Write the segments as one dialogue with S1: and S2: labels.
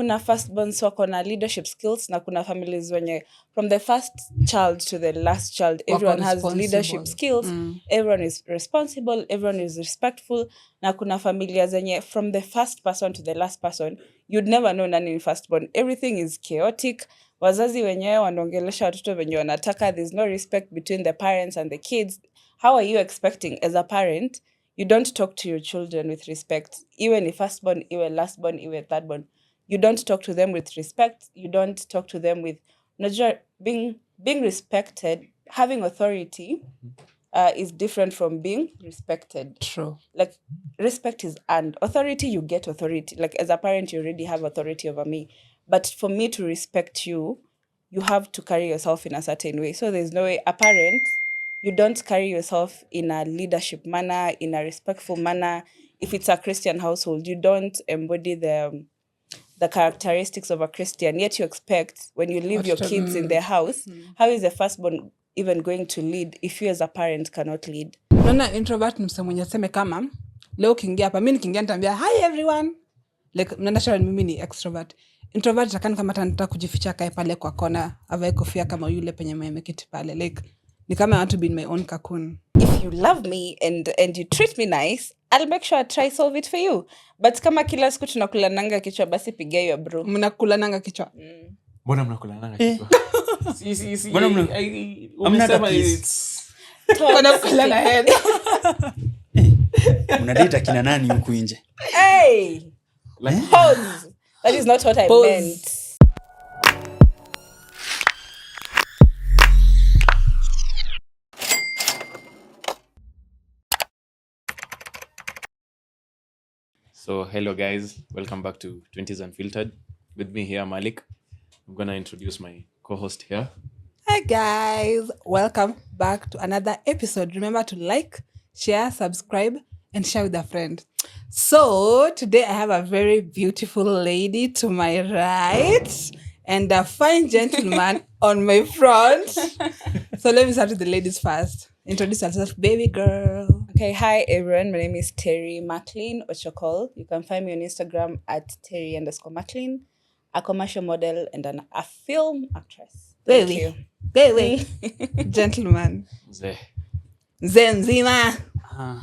S1: kuna firstborns wako na leadership skills na kuna families wenye from the first child to the last child everyone has leadership skills, everyone is responsible, everyone is respectful, na kuna familia zenye from the first person to the last person you'd never know nani ni firstborn, everything is chaotic, wazazi wenyewe wanaongelesha watoto wenye wanataka, there's no respect between the parents and the kids. How are you expecting as a parent you don't talk to your children with respect, iwe ni firstborn, iwe lastborn, iwe thirdborn, you don't talk to them with respect, you don't talk to them with being respected, having authority is different from being respected.
S2: True.
S1: Like respect is earned, authority you get authority, like as a parent you already have authority over me, but for me to respect you, you have to carry yourself in a certain way. So there's no way a parent, you don't carry yourself in a leadership manner, in a respectful manner. If it's a Christian household, you don't embody the characteristics of a Christian, yet you expect when you leave your kids in their house, how is the firstborn even going to lead if you as a parent cannot lead?
S2: Naona introvert ni msemo mwenye sema kama leo kiingia hapa, mimi nikiingia nitaambia hi everyone, like mnaenda mimi ni extrovert. Introvert takani kama nataka kujificha kae pale kwa kona, avae kofia kama yule penye ameketi pale, like ni kama I want to be in my own cocoon.
S1: If you love me and you treat me nice, I'll make sure I try solve it for you. But kama kila siku tunakulananga kichwa, basi piga hiyo bro.
S2: Mnakulananga kichwa.
S3: Mbona mnakulananga kichwa? Si.
S4: Mbona
S3: umesema it's
S2: mnakulana head.
S4: Mnadate kina nani huku nje?
S1: Hey. Like pause. That is not what I meant.
S3: So hello guys, welcome back to 20's Unfiltered. With me here, Malik. I'm gonna introduce my co-host here.
S2: Hi guys, welcome back to another episode. Remember to like, share, subscribe, and share with a friend. So today I have a very beautiful lady to my right and a fine gentleman on my front. So let me start with the ladies first. Introduce yourself, baby girl.
S1: Okay, hi everyone. My name is Terry McLean Ochokol. You can find me on Instagram at Terry_McLean, a commercial model and a film actress. Thank you.
S2: Really? Gentleman. Mzee mzima.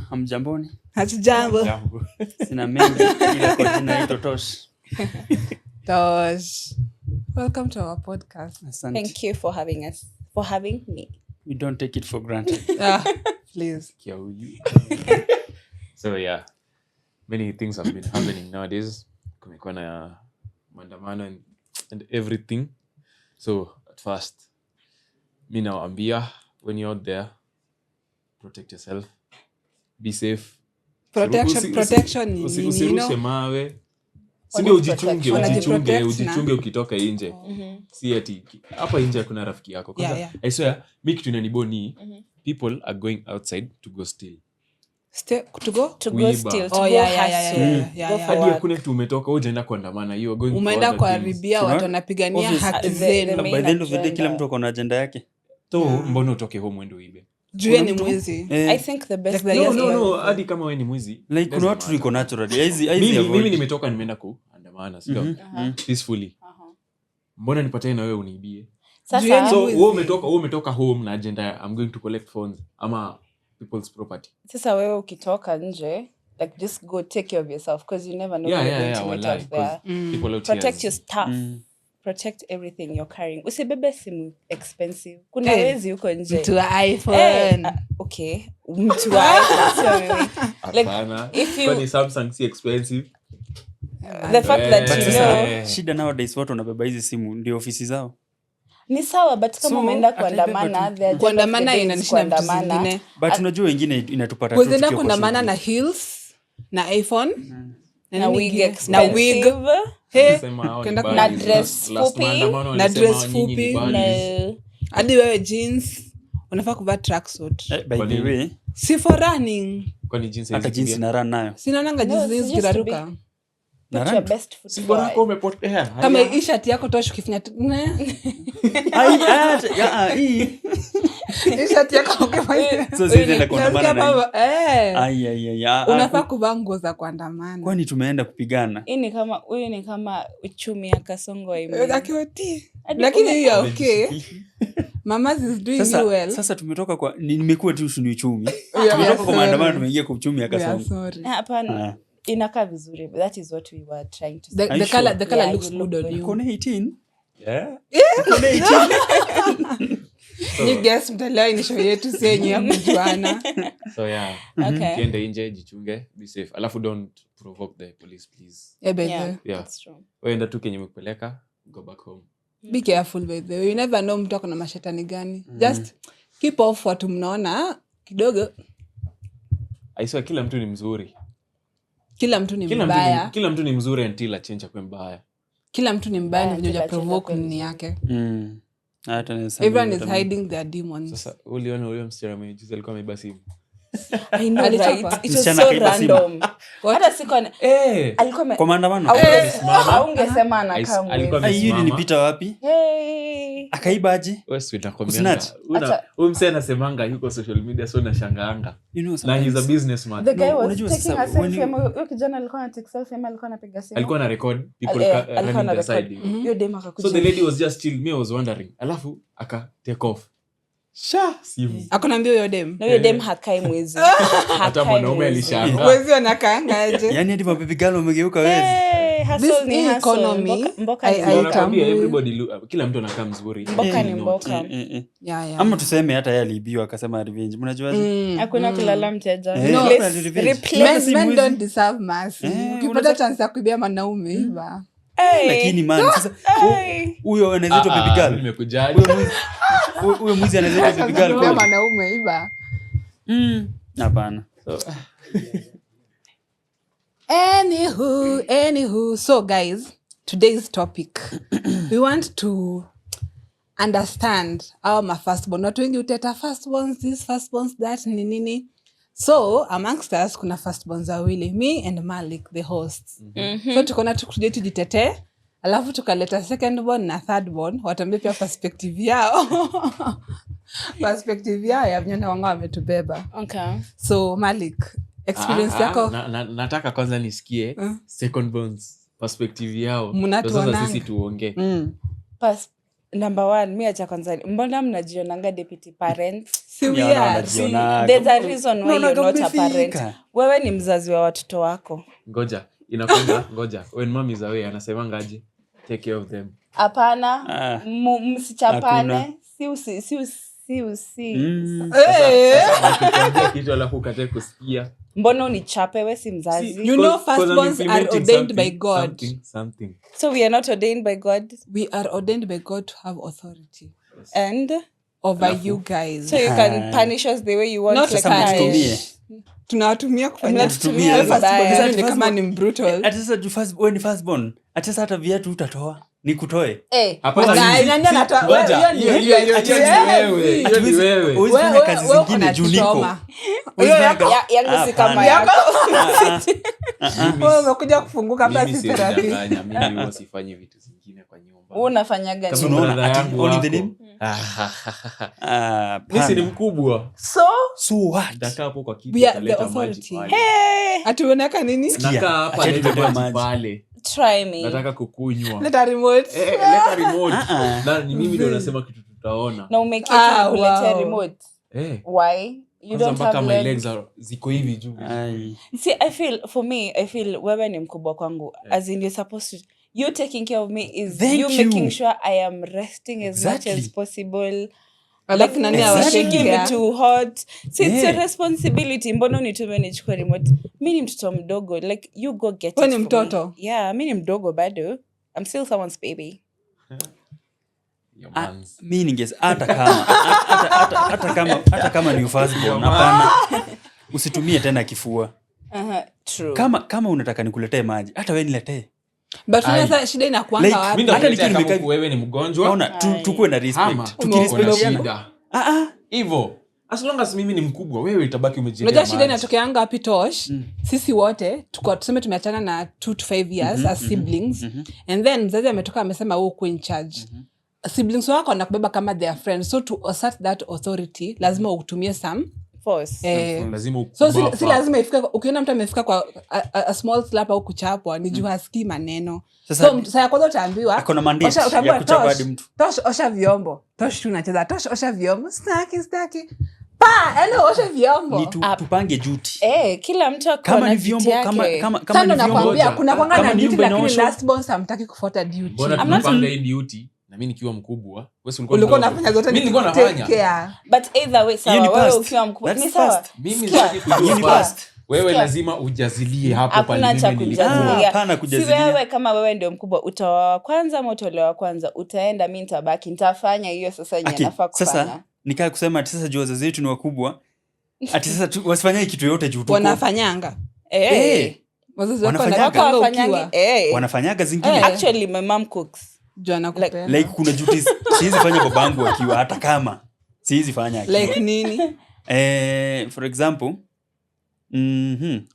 S4: Hamjamboni.
S2: Hatujambo.
S4: Sina mengi ila kwa jina hilo Tosh.
S2: Tosh. Welcome to our podcast.
S4: Asante.
S1: Thank you for having me.
S4: We don't take it for granted.
S2: Please.
S3: So yeah, many things have been happening nowadays. Kumekuwa na maandamano and everything. So at first, mi nawaambia, when you're out there, protect yourself, be safe.
S2: Protection ni
S3: usirushe mawe. Sio ujichunge ukitoka nje. Si ati hapa nje kuna rafiki yako. I swear, me kitu inaniboni, people are going outside to go steal.
S2: To go
S1: steal.
S2: Oh yeah.
S3: Hadi hakuna kitu umetoka unaenda kuandamana, you are going to
S2: umeenda kuharibia watu wanapigania haki zenu.
S4: By the end of the day kila mtu ako na agenda yake.
S3: To mbona utoke home uende uibe?
S2: Juu ni mwizi.
S1: I think the best
S3: no hadi kama wewe ni mwizi,
S4: like kuna watu liko naturally
S3: mimi nimetoka nimeenda kuandamana sio peacefully. Mbona nipatane na wewe uniibie?
S1: Sasa
S3: so wewe umetoka home na agenda I'm going to collect phones ama people's property.
S1: Sasa wewe ukitoka nje, like just go take care of yourself because you never know what you're going to meet out there.
S3: People out
S1: Protect your stuff. Protect everything you're carrying. Usibebe simu expensive. Kuna wezi huko nje.
S2: Mtu wa iPhone.
S1: Okay. Mtu wa iPhone.
S3: Like if you when Samsung si expensive.
S1: The fact that you know.
S4: Shida nowadays watu wanabeba hizi simu ndio ofisi zao.
S1: Ni sawa but kama umeenda kuandamana
S2: inanishinda vitu zingine.
S4: But unajua wengine inatupata
S2: tu. Kuenda kuandamana na heels na iPhone.
S1: Na wig
S3: na
S1: dress
S2: fupi hadi wewe jeans unafaa kuvaa tracksuit.
S4: By the way,
S2: si for running.
S3: Kwani jeans
S4: hata jeans na run nayo
S2: sinaonanga jeans zikiraruka.
S1: Put your best foot
S3: forward. Bora umepotea.
S2: Kama t-shirt yako Tosh ukifinya T-shirt yako ukifanya.
S4: So sisi ndio kuandamana na hii.
S2: Ai. Unafaa kuvaa nguo za kuandamana.
S4: Kwani tumeenda kupigana?
S1: Huyu ni kama uchumi ya Kasongo
S2: Akioti. Lakini hiyo okay. Mama's is doing you well.
S4: Sasa tumetoka kwa nimekuwa tu ni uchumi. Tumetoka kwa maandamano tumeingia kwa uchumi ya Kasongo.
S1: Hapana. Inakaa vizuri. That is what we were trying to say.
S2: The color looks good on you.
S4: Kone 18? Yeah.
S2: Kone 18. Ni guess mtaleo ni show yetu senye ya kujuana.
S3: So yeah.
S1: Okay.
S3: Kiende nje jichunge, be safe. Alafu don't provoke the police, please.
S1: Yeah. That's true.
S3: Wewe tu kenye umepeleka, go back home.
S2: Be careful by the way. You never know mtu ako na mashetani gani. Just keep off watu mnaona kidogo.
S3: Aiswa kila mtu ni mzuri.
S2: Kila mtu ni mbaya.
S3: Kila mtu ni mzuri until a change akwe mbaya.
S2: Kila mtu ni mbaya na vile provoke nini yake. Everyone is hiding their demons.
S3: Sasa uliona huyo msichana mwenye juzi alikuwa ameiba simu.
S1: I know, right? It was so random. Hata sikona alikuwa
S4: kwa maandamano.
S1: Haungesema anakaa
S3: alikuwa
S4: hiyo nilipita wapi? Akaibaje?
S3: Wewe sweet nakwambia. Huyo msee anasemanga yuko social media so nashangaanga. Na he's a businessman.
S1: The guy was taking a selfie. Huyo kijana alikuwa na take selfie, alikuwa anapiga simu.
S3: Alikuwa na record people running the side.
S1: Hiyo demo akakuja.
S3: So the lady was just chill. Me was wondering. Alafu aka take off. Simu.
S2: Akonambia huyo dem.
S1: Na huyo dem hakai mwezi.
S3: Hata mwanaume alishangaa.
S2: Mwezi anakaanga aje?
S4: Yaani hadi mabibi galo umegeuka wewe.
S1: Hustle ni
S2: economy.
S1: Mboka ni
S3: everybody kila mtu anakaa mzuri.
S1: Mboka ni mboka.
S2: Yeah.
S4: Ama tuseme hata yeye aliibiwa akasema revenge. Mnajuaje?
S1: Hakuna kulala mteja.
S2: Men don't deserve mercy. Ukipata chance ya kuibia mwanaume iba.
S4: Lakini man sasa huyo anaitwa baby girl.
S3: Nimekujali.
S4: Huyo mwizi anaitwa baby girl
S2: kwa mwanaume iba.
S4: Hapana.
S2: Anywho, so guys, today's topic we want to understand our firstborn. Not wengi uteta firstborns, this firstborns, that nini. So amongst us kuna firstborns wawili, me and Malik the hosts. So tukona tukuje tujitetee, alafu tukaleta secondborn na thirdborn watambie pia perspective yao. Perspective yao ya vnyana wanga wametubeba.
S1: Okay.
S2: So Malik, experience yako?
S3: Nataka kwanza nisikie secondborns perspective yao.
S2: Sasa
S3: sisi tuongee.
S1: Number 1, mimi acha kwanza. Mbona mnajionanga deputy parents?
S2: There's
S1: a reason why you're not a parent. Wewe ni mzazi wa watoto wako.
S3: Ngoja. When mom is away anasemanga aje? Take care of them.
S1: Hapana. Msichapane. Si.
S3: Kitu alafu ukatae kusikia.
S1: Mbona unichape wewe si mzazi?
S2: You know firstborns are ordained by God.
S3: Something.
S1: So we are not ordained by God.
S2: We are ordained by God to have authority.
S3: Yes.
S1: And
S2: over you guys.
S1: So you can punish us the way you want
S2: not
S1: to punish.
S2: Tunawatumia kufanya firstborn ni kama ni brutal.
S4: Ati sasa tu firstborn. Ati sasa hata viatu utatoa. Nikutoe.
S3: Hapana.
S2: Nani anatoa?
S3: Wewe.
S4: Uwezi kazi zingine juu niko.
S1: Yangu si kama yako.
S2: Wewe umekuja kufunguka hapa sisi therapy.
S3: Mimi huwa sifanyi vitu zingine kwa nyumba.
S1: Unafanyaga
S3: nini? Unaona all in the name? Mimi ni mkubwa.
S1: So
S3: what? Nataka hapo kwa kitu kuleta maji.
S2: Atuoneka nini?
S3: Nataka hapa leta maji pale.
S1: Try me.
S3: Nataka kukunywa.
S2: Leta remote.
S3: Leta remote. Na ni mimi ndio nasema kitu tutaona.
S1: Na umeketi kuleta remote. Why? You don't have
S3: my legs ziko hivi juu.
S1: See, I feel wewe ni mkubwa kwangu. As in you're supposed to, you taking care of me is you making sure I am resting as much as possible.
S2: Like nani
S1: awashiki me too hot. So it's your responsibility. Mbona unitume nichukue remote? Mimi ni mtoto mdogo. Like you go get it.
S2: Wewe ni mtoto?
S1: Yeah, mimi ni mdogo bado. I'm still someone's baby.
S4: Mimi ninges hata kama ni firstborn hapana. Usitumie tena kifua.
S1: True.
S4: Kama unataka nikuletee maji, hata wewe niletee.
S2: But sasa shida inakuanga wapi?
S3: Hata nikiwa wewe ni mgonjwa.
S4: Ona tukue na respect.
S3: Tukirespect. Hivyo. As long as mimi ni mkubwa, wewe itabaki umejilia.
S2: Unajua shida inatokeanga wapi Tosh? Sisi wote tuseme tumeachana na 2 to 5 years as siblings. And then mzazi ametoka amesema wewe uko in charge. siblings wako wanakubeba kama their friends, so to assert that authority lazima utumie some
S1: force.
S3: Lazima
S2: so si lazima ifika, ukiona mtu amefika kwa a small slap au kuchapwa ni juu hasikii maneno. So sasa kwanza utaambiwa
S4: akona mandate ya kuchapa hadi mtu.
S2: Tosh osha vyombo. Tosh tunacheza tosh osha vyombo. Staki. Hello osha vyombo.
S4: Ni tupange duty.
S1: Kila mtu akona duty yake.
S4: Kama ni
S2: nakwambia kuna kwanga na duty lakini last born hamtaki kufuata duty.
S3: Mbona tunapanga hii duty? Na mimi nikiwa mkubwa, wewe
S2: ulikuwa unafanya zote,
S3: mimi nilikuwa nafanya.
S1: But either way sawa, wewe ukiwa mkubwa ni sawa.
S3: Mimi sitaki kujua. Wewe lazima ujazilie hapo pale mimi nilikuwa.
S4: Hapana kujazilia.
S1: Si wewe kama wewe ndio mkubwa utaoa kwanza ama utolewa kwanza, utaenda mimi nitabaki nitafanya hiyo sasa yenye nafaa kufanya.
S4: Sasa nikaa kusema ati sasa juu wazazi wetu ni wakubwa. Ati sasa wasifanye kitu yote juu tuko.
S2: Wanafanyanga. Wazazi wako
S4: wanafanyaga zingine.
S1: Actually my mom cooks.
S4: Like kuna duties siwezi fanya babangu akiwa hata kama siwezi fanya akiwa.
S2: Like nini?
S4: For example,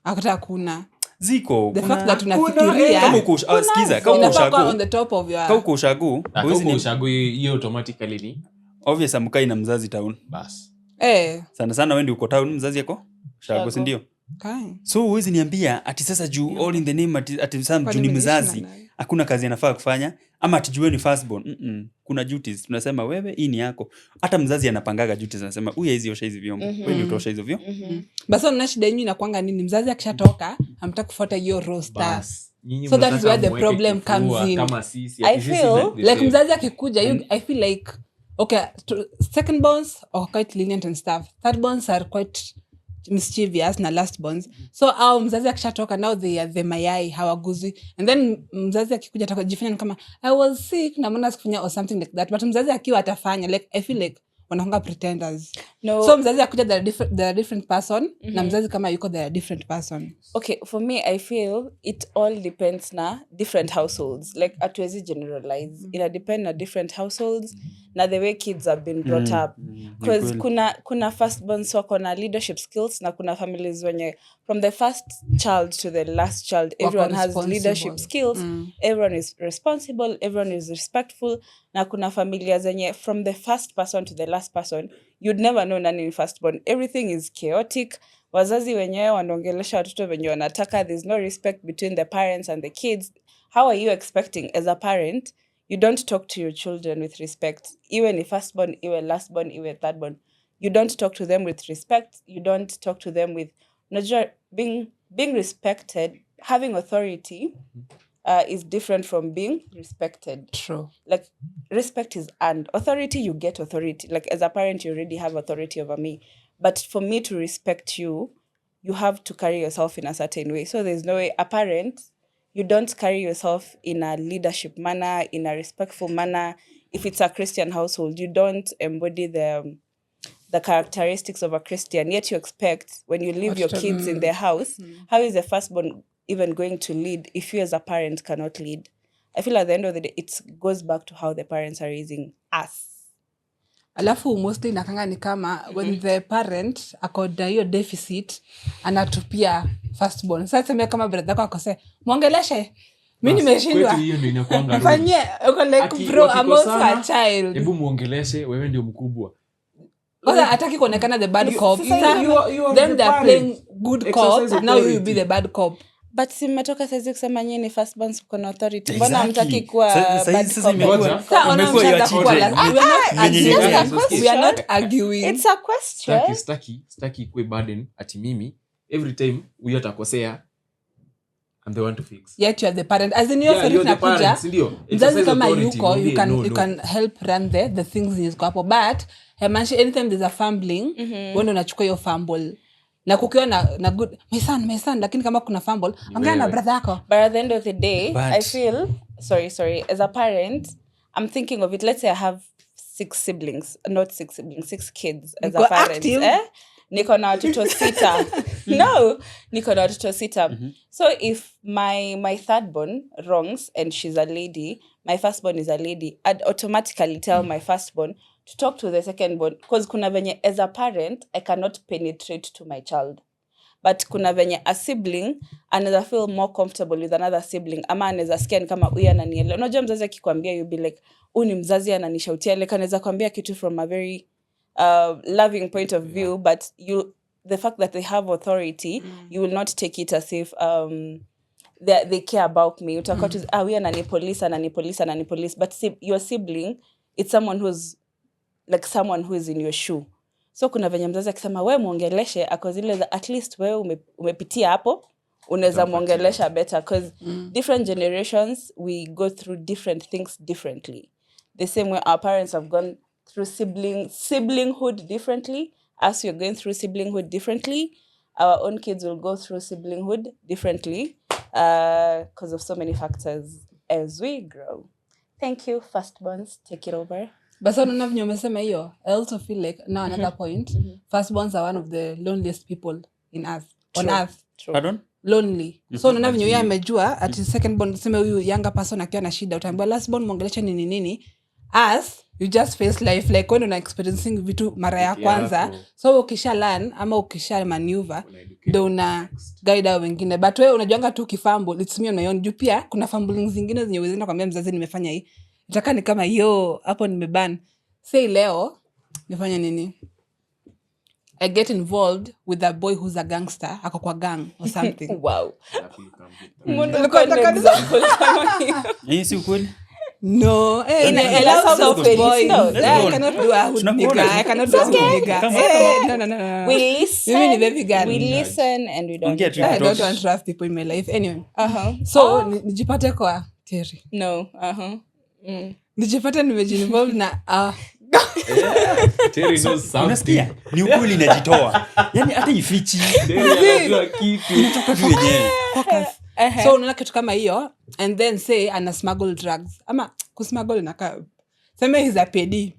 S2: akata kuna
S4: ziko
S2: the fact that tunafikiria
S4: kama uko sikiza kama ushago
S2: on the top of your
S4: kama uko ushago
S3: hiyo automatically ni
S4: obvious amkai na mzazi town
S3: bas
S4: sana wewe ndio uko town mzazi yako ushago si ndio? So huwezi niambia ati sasa juu all in the name ati Sam juu ni mzazi hakuna kazi anafaa kufanya ama ati juu ni firstborn. Kuna duties tunasema wewe hii ni yako. Hata mzazi anapangaga duties anasema huyu hizi osha hizi vyombo wewe ndio utosha hizo vyombo.
S2: Basi una shida yenu inakuanga nini? Mzazi akishatoka hamtaki kufuata hiyo roster. So that is where the problem comes in.
S1: I feel
S2: like mzazi akikuja I feel like okay, second bonds are quite lenient and stuff. Third bonds are quite mischievous na last bonds. So au mzazi akishatoka now they are the mayai hawaguzi, and then mzazi akikuja atakajifanya kama I was sick na mbona sikufanya or something like that, but mzazi akiwa atafanya like I feel like wanakonga pretenders.
S1: No.
S2: So mzazi akuja they are different person na mzazi kama yuko they are different person.
S1: Okay, for me I feel it all depends na different households. Like atuwezi generalize. Ina depend na different households na the way kids have been brought up. Because kuna firstborns wako na leadership skills na kuna families wenye from the first child to the last child everyone has leadership skills. Everyone is responsible, everyone is respectful. Na kuna familia zenye from the first person to the last person you'd never know nani ni firstborn. Everything is chaotic. Wazazi wenyewe wanaongelesha watoto wenye wanataka. There's no respect between the parents and the kids. How are you expecting as a parent? You don't talk to your children with respect. Iwe ni firstborn, iwe lastborn, iwe thirdborn. You don't talk to them with respect. You don't talk to them with being respected. Having authority is different from being respected.
S2: True.
S1: Like respect is earned. Authority, you get authority. Like as a parent, you already have authority over me. But for me to respect you, you have to carry yourself in a certain way. So there's no way a parent, you don't carry yourself in a leadership manner, in a respectful manner. If it's a Christian household, you don't embody the characteristics of a Christian. Yet you expect when you leave your kids in their house, how is the firstborn even going to lead if you as a parent cannot lead? I feel at the end of the day, it goes back to how the parents are raising us.
S2: Alafu mostly nakanga ni kama when the parent akoda hiyo deficit anatupia firstborn. Sasa sema kama brother yako akose muongeleshe mimi nimeshindwa
S3: kwetu hiyo ndio inakuanga
S2: fanye uko like bro I'm also a child.
S3: Hebu muongeleshe wewe ndio mkubwa.
S2: Kwanza hataki kuonekana the bad cop. Then they are playing good cop. Now you will be the bad cop.
S1: But si mmetoka saizi kusema nyinyi ni firstborns kuna authority. Mbona hamtaki kuwa bad cop?
S2: We are not arguing.
S1: It's a question.
S3: Staki kwe burden ati mimi every time huyo atakosea I'm the one to fix.
S2: Yet you are the parent. As in your parent nakuja. Mzazi kama yuko you can help run the things in his hapo, but anytime there's a fumbling wewe unachukua hiyo fumble. Na kukiwa na good my son lakini kama kuna fumble ongea na brother yako.
S1: But at the end of the day I feel sorry as a parent I'm thinking of it. Let's say I have 6 kids as a parent. Niko na watoto 6. No, niko na watoto 6. So if my thirdborn wrongs and she's a lady, my firstborn is a lady, I'd automatically tell my firstborn to talk to the secondborn, because kuna venye as a parent I cannot penetrate to my child. but kuna venye a sibling anaweza feel more comfortable with another sibling, ama anaweza sikia ni kama huyu ananielewa. Unajua mzazi akikwambia you be like huyu ni mzazi ananishautia, like anaweza kwambia kitu from a very loving point of view, but the fact that they have authority, you will not take it as if they care about me. Utakuwa tu huyu anani police, but your sibling, it's someone who's like someone who is in your shoe. So kuna venye mzazi akisema wewe muongeleshe, akozile at least wewe umepitia hapo, unaweza muongelesha better, because different generations we go through different things differently. The same way our parents have gone through siblinghood differently, as you're going through siblinghood differently, our own kids will go through siblinghood differently because of so many factors as we grow. Thank you, firstborns, take it over.
S2: But so unavyo umesema hiyo, I also feel like now another point, firstborns are one of the loneliest people on earth.
S4: Pardon?
S2: Lonely. So unavyo yeye amejua ati secondborn, sema huyu younger person akiwa na shida, utaambiwa lastborn muongelesha nini, as you just face life like when una experiencing vitu mara ya kwanza, so ukisha learn ama ukisha maneuver ndio una guide wengine, but wewe unajuanga tu kifumble, it's me on my own. Juu pia kuna fumbling zingine zenye uwezenda kwambia mzazi nimefanya hii, itaka ni kama hapo nimeban, say leo nifanya nini, I get involved with a boy who's a gangster, ako kwa gang or something.
S1: Wow.
S4: Hii si ukweli?
S2: No, in a lot of boys, I cannot do a hood nigga. I cannot do a hood nigga. No.
S1: We listen.
S2: Mimi ni baby girl.
S1: We listen and we don't.
S2: I don't want to trust people in my life. Anyway. So nijipate kwa Terry.
S1: No.
S2: Nijipate nimejinvolve na
S3: Terry knows something.
S4: Unasikia? Ni ukweli inajitoa. Yaani hata ifichi.
S3: Terry anajua kitu.
S4: Inatoka tu yenyewe.
S2: So unaona kitu kama hiyo, and then say ana smuggle drugs, ama kusmuggle inaka sema he's a pedi,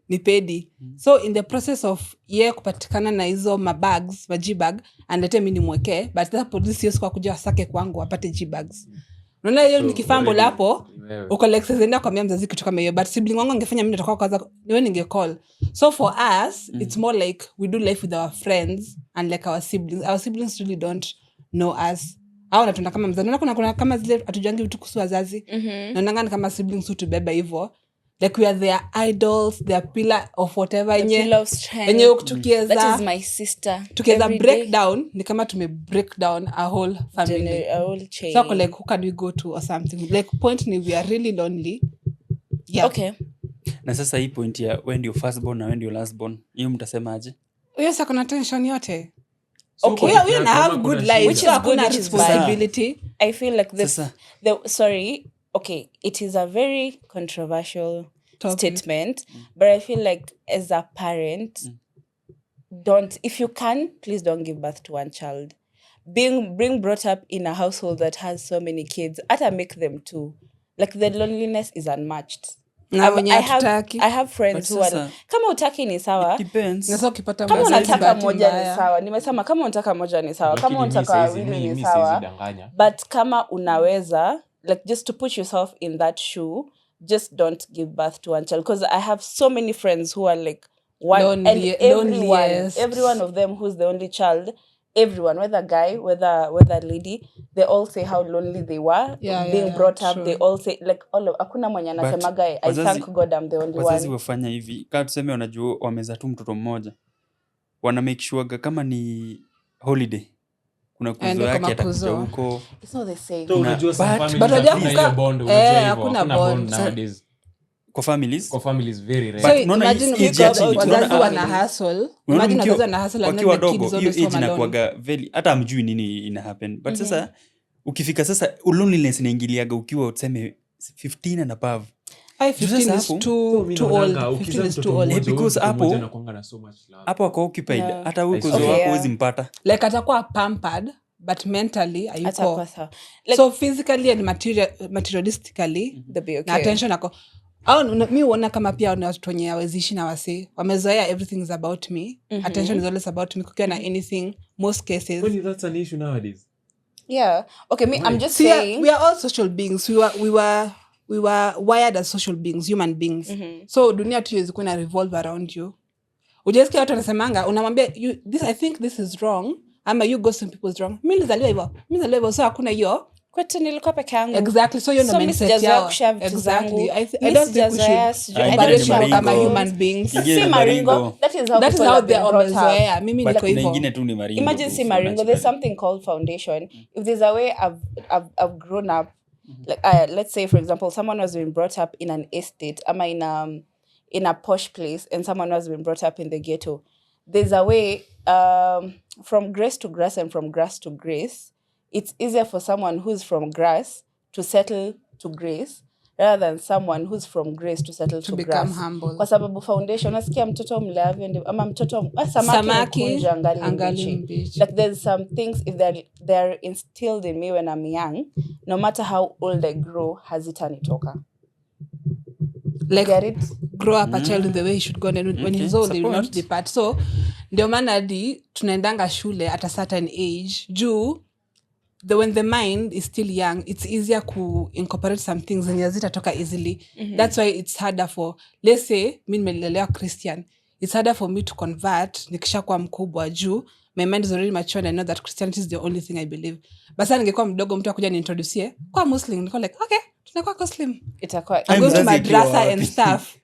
S2: ni pedi. So in the process of kupatikana na hizo mabags, G-bag, andete mimi nimwekee, but the police yos kwa kuja wasake kwangu wapate G-bags. Unaona hiyo ni kifambo lapo, uko like zenda kwa mzazi kitu kama hiyo, but sibling wangu angefanya mimi nitakuwa kwanza niwe ninge-call. So for us, it's more like we do life with our friends and like our siblings. Our siblings really don't know us. Au natunda kama mzazi. Kuna kama zile atujangi vitu kuhusu wazazi. Naonanga kama siblings utubeba hivyo. Like we are their idols, their pillar of whatever yenye ukutukieza.
S1: That is my sister.
S2: Tukieza break down, ni kama break down a whole family.
S1: A whole chain.
S2: So like who can we go to or something? Like point ni we are really lonely. Yeah.
S1: Okay.
S4: Na sasa hii point ya when ndio firstborn na when ndio lastborn, hiyo mtasemaje?
S2: Hiyo sasa kuna tension yote.
S1: Okay,
S2: we don't have good life,
S1: which is good, which is
S2: responsibility.
S1: I feel like this. Okay, it is a very controversial statement, but I feel like as a parent, if you can, please don't give birth to one child. Being brought up in a household that has so many kids, ata make them too. Like the loneliness is unmatched. I have friends who are kama utaki ni sawa.
S4: It depends.
S1: Kama unataka moja ni sawa. Nimesema kama unataka moja ni sawa. Kama unataka wawili ni sawa. But kama unaweza, like just to put yourself in that shoe, just don't give birth to one child, because I have so many friends who are like every one of them who's the only child, everyone, whether guy, whether lady, they all say how lonely they were being brought up. True. They all say like hakuna mwenye anasema guy, I thank God I'm the only one.
S4: Wazazi wafanya hivi, kama tuseme wanajua wameza tu mtoto mmoja, wana make sure kama ni holiday kuna kuzo yake atakuja huko.
S1: It's not the same.
S3: So unajua some families hakuna bond, hakuna bond nowadays.
S4: Kwa families very rare.
S2: So imagine wazazi wana hustle. Imagine wazazi wana hustle and the kids
S4: hiyo age inakuaga very, hata amjui nini ina happen. But sasa ukifika sasa loneliness inaingiliaga ukiwa tuseme 15 and above.
S2: 15 is too old. 15 is too old.
S4: Because hapo ako occupied. Hata huko huwezi mpata.
S2: Like atakuwa pampered, but mentally ayuko. So physically and materialistically, na attention ako. Mi uona kama pia ni watu wenye hawezishi na wasi. Wamezoea everything is about me. Attention is always about me. Kukiwa na anything, most cases.
S3: When that's an issue nowadays.
S1: Yeah. Okay, I'm just saying.
S2: We are all social beings. We were wired as social beings, human beings. So dunia tu yezi kuna revolve around you. Ujesikia watu wanasemanga, unamwambia, I think this is wrong, ama you ghosting people's wrong. Mimi nilizaliwa hivyo so hakuna hiyo
S1: kwetu nilikuwa peke yangu.
S2: Exactly, so you know mindset yao. Exactly. I don't think we should operate kama human beings.
S1: Si maringo, that is how
S2: they are wamezoea. Mimi niko hivyo.
S4: Ingine tu ni maringo.
S1: Imagine si maringo, there's something called foundation. If there's a way I've grown up, like let's say for example someone was being brought up in an estate ama in a posh place and someone was being brought up in the ghetto, there's a way from grace to grace and from grass to grace. It's easier for someone who's from grass to settle to grace rather than someone who's from grace to settle to
S2: become
S1: grass.
S2: humble.
S1: Kwa sababu foundation, nasikia mtoto mleavyo ama mtoto samaki mkunja angali mbichi. Like there's some things, if they're instilled in me when I'm young, no matter how old I grow, hazitanitoka.
S2: Like
S1: get it?
S2: Grow up a child in the way he should go, and when he's old, he will not depart. So ndio maana hadi tunaendanga shule at a certain age juu when the mind is still young, it's easier to incorporate some things and yazitatoka easily. That's why it's harder for, let's say, mi nimelelewa Christian. It's harder for me to convert nikishakuwa mkubwa juu my mind is already mature and I know that Christianity is the only thing I believe. Basa ningekuwa mdogo mtu akuja niintroduce kwa Muslim, niko like, okay, tunakuwa Muslim.
S1: Itakuwa
S2: I'm going to madrasa and stuff.